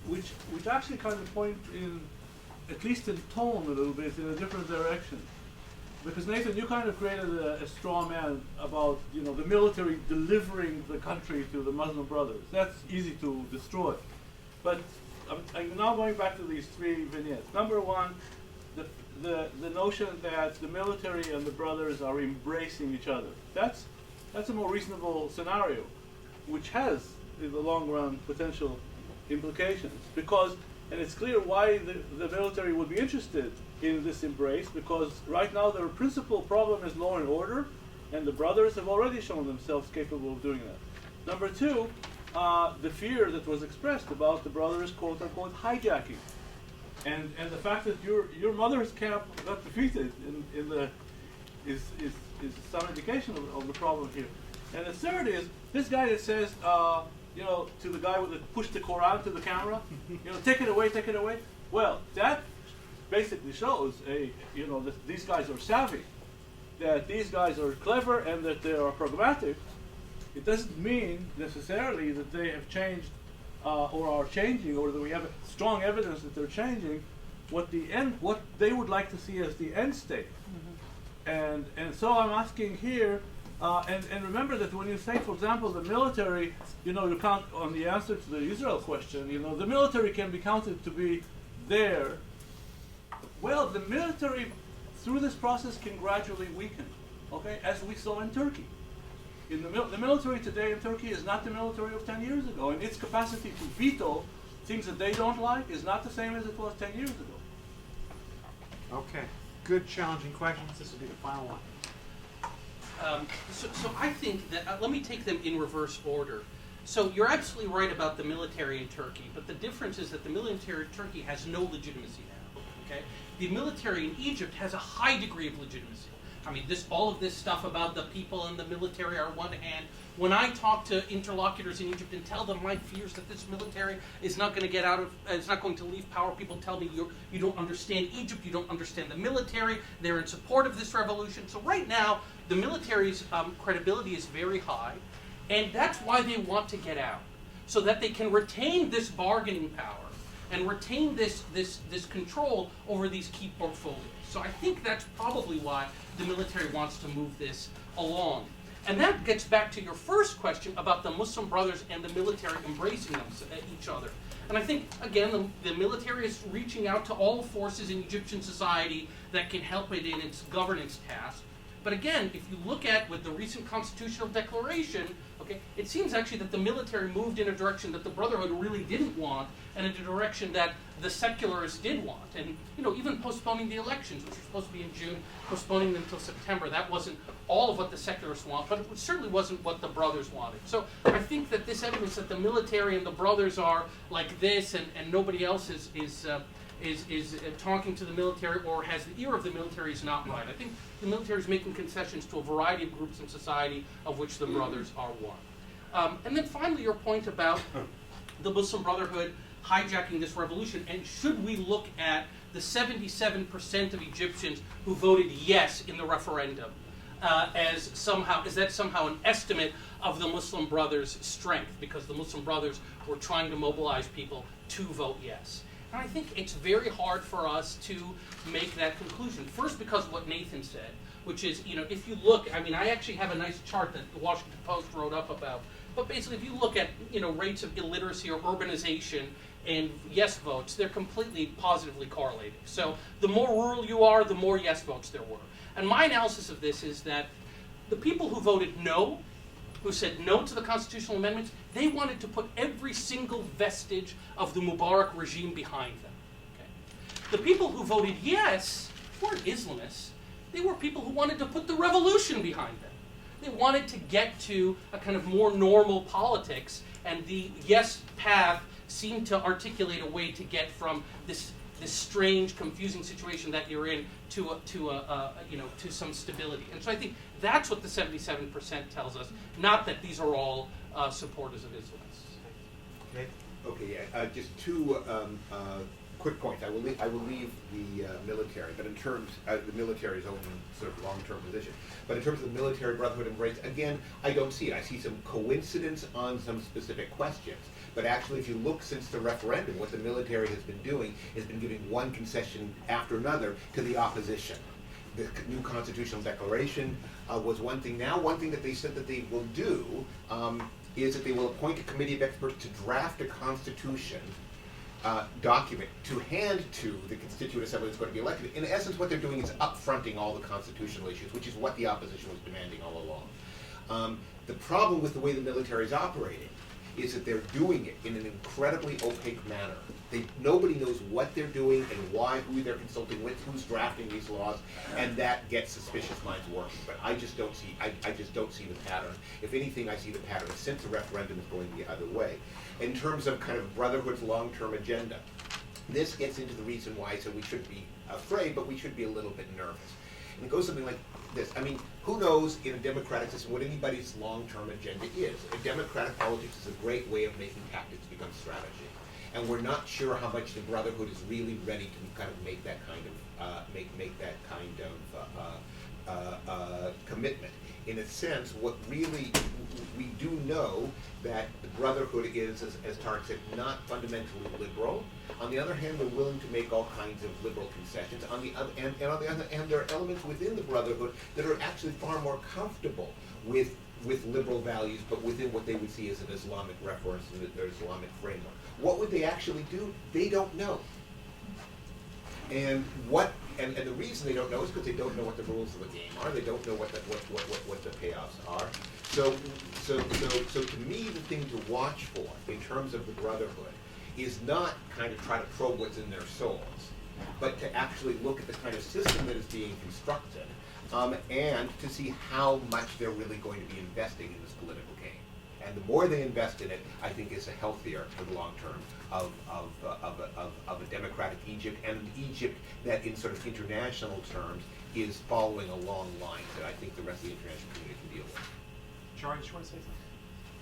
which actually kind of point in, at least in tone a little bit, in a different direction. Because Nathan, you kind of created a straw man about the military delivering the country to the Muslim Brothers. That's easy to destroy. But I'm now going back to these 3 vignettes. Number 1, the notion that the military and the brothers are embracing each other. That's a more reasonable scenario, which has, in the long run, potential implications. Because, and it's clear why the military would be interested in this embrace, because right now their principal problem is law and order, and the brothers have already shown themselves capable of doing that. Number 2, the fear that was expressed about the brothers, quote unquote, hijacking. And the fact that your mother's camp got defeated is some indication of the problem here. And the third is this guy that says, to the guy with the push the Quran to the camera, take it away, take it away. Well, that basically shows that these guys are savvy, that these guys are clever, and that they are pragmatic. It doesn't mean necessarily that they have changed or are changing, or that we have strong evidence that they're changing what they would like to see as the end state. Mm-hmm. And so I'm asking here, and remember that when you say, for example, the military, you count on the answer to the Israel question, the military can be counted to be there. Well, the military, through this process, can gradually weaken, okay, as we saw in Turkey. The military today in Turkey is not the military of 10 years ago, and its capacity to veto things that they don't like is not the same as it was 10 years ago. Okay, good challenging questions. This will be the final one. So I think that, let me take them in reverse order. So you're absolutely right about the military in Turkey, but the difference is that the military in Turkey has no legitimacy now, okay? The military in Egypt has a high degree of legitimacy. I mean, all of this stuff about the people and the military are one hand. When I talk to interlocutors in Egypt and tell them my fears that this military is not going to it's not going to leave power, people tell me you don't understand Egypt, you don't understand the military, they're in support of this revolution. So right now, the military's credibility is very high, and that's why they want to get out, so that they can retain this bargaining power and retain this control over these key portfolios. So I think that's probably why the military wants to move this along. And that gets back to your first question about the Muslim Brothers and the military embracing each other. And I think, again, the military is reaching out to all forces in Egyptian society that can help it in its governance task. But again, if you look at with the recent constitutional declaration, okay, it seems actually that the military moved in a direction that the Brotherhood really didn't want, and in a direction that the secularists did want. And even postponing the elections, which were supposed to be in June, postponing them until September, that wasn't all of what the secularists want, but it certainly wasn't what the brothers wanted. So I think that this evidence that the military and the brothers are like this, and nobody else is talking to the military or has the ear of the military is not right. I think the military is making concessions to a variety of groups in society, of which the brothers are one. And then finally, your point about the Muslim Brotherhood hijacking this revolution, and should we look at the 77% of Egyptians who voted yes in the referendum as that somehow an estimate of the Muslim Brothers' strength, because the Muslim Brothers were trying to mobilize people to vote yes. And I think it's very hard for us to make that conclusion. First, because of what Nathan said, which is, if you look, I actually have a nice chart that the Washington Post wrote up about, but basically if you look at, rates of illiteracy or urbanization and yes votes, they're completely positively correlated. So the more rural you are, the more yes votes there were. And my analysis of this is that the people who voted no, who said no to the constitutional amendments, they wanted to put every single vestige of the Mubarak regime behind them. Okay? The people who voted yes weren't Islamists. They were people who wanted to put the revolution behind them. They wanted to get to a kind of more normal politics, and the yes path seemed to articulate a way to get from this strange, confusing situation that you're in to some stability. And so I think that's what the 77% tells us, not that these are all supporters of Islamists. Okay, just two quick points. I will leave the military, but in terms of the military's own sort of long-term position. But in terms of the military brotherhood embrace, again, I don't see it. I see some coincidence on some specific questions. But actually, if you look since the referendum, what the military has been doing is been giving one concession after another to the opposition. The new constitutional declaration was one thing. Now, one thing that they said that they will do is that they will appoint a committee of experts to draft a constitution document to hand to the Constituent Assembly that's going to be elected. In essence, what they're doing is upfronting all the constitutional issues, which is what the opposition was demanding all along. The problem with the way the military is operating is that they're doing it in an incredibly opaque manner. Nobody knows what they're doing and why, who they're consulting with, who's drafting these laws, and that gets suspicious minds working. But I just don't see the pattern. If anything, I see the pattern since the referendum is going the other way. In terms of kind of Brotherhood's long-term agenda, this gets into the reason why I said we shouldn't be afraid, but we should be a little bit nervous. And it goes something like this. Who knows in a democratic system what anybody's long-term agenda is? A democratic politics is a great way of making tactics become strategy. And we're not sure how much the Brotherhood is really ready to kind of make that kind of commitment. In a sense, what really we do know that the Brotherhood is, as Tarek said, not fundamentally liberal. On the other hand, they're willing to make all kinds of liberal concessions. On the other hand, there are elements within the Brotherhood that are actually far more comfortable with liberal values, but within what they would see as an Islamic reference and their Islamic framework. What would they actually do? They don't know. And the reason they don't know is because they don't know what the rules of the game are. They don't know what the payoffs are. So to me, the thing to watch for in terms of the Brotherhood is not kind of try to probe what's in their souls, but to actually look at the kind of system that is being constructed, and to see how much they're really going to be investing in this political game. And the more they invest in it, I think is healthier for the long term of a democratic Egypt, and an Egypt that in sort of international terms is following a long line that I think the rest of the international community can deal with. Charlie, do you want to say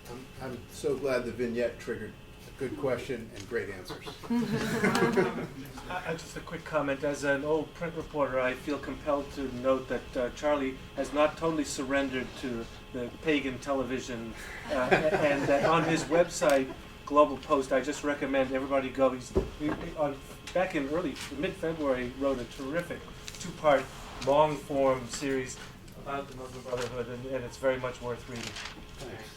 something? I'm so glad the vignette triggered a good question and great answers. Just a quick comment. As an old print reporter, I feel compelled to note that Charlie has not totally surrendered to the pagan television, and that on his website, GlobalPost, I just recommend everybody go. Back in mid-February, wrote a terrific two-part long-form series about the Muslim Brotherhood, and it's very much worth reading. Thanks.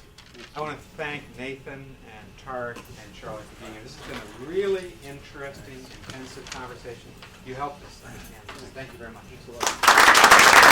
I want to thank Nathan and Tarek and Charlie for being here. This has been a really interesting, intensive conversation. You helped us understand this. Thank you very much. Thanks a lot.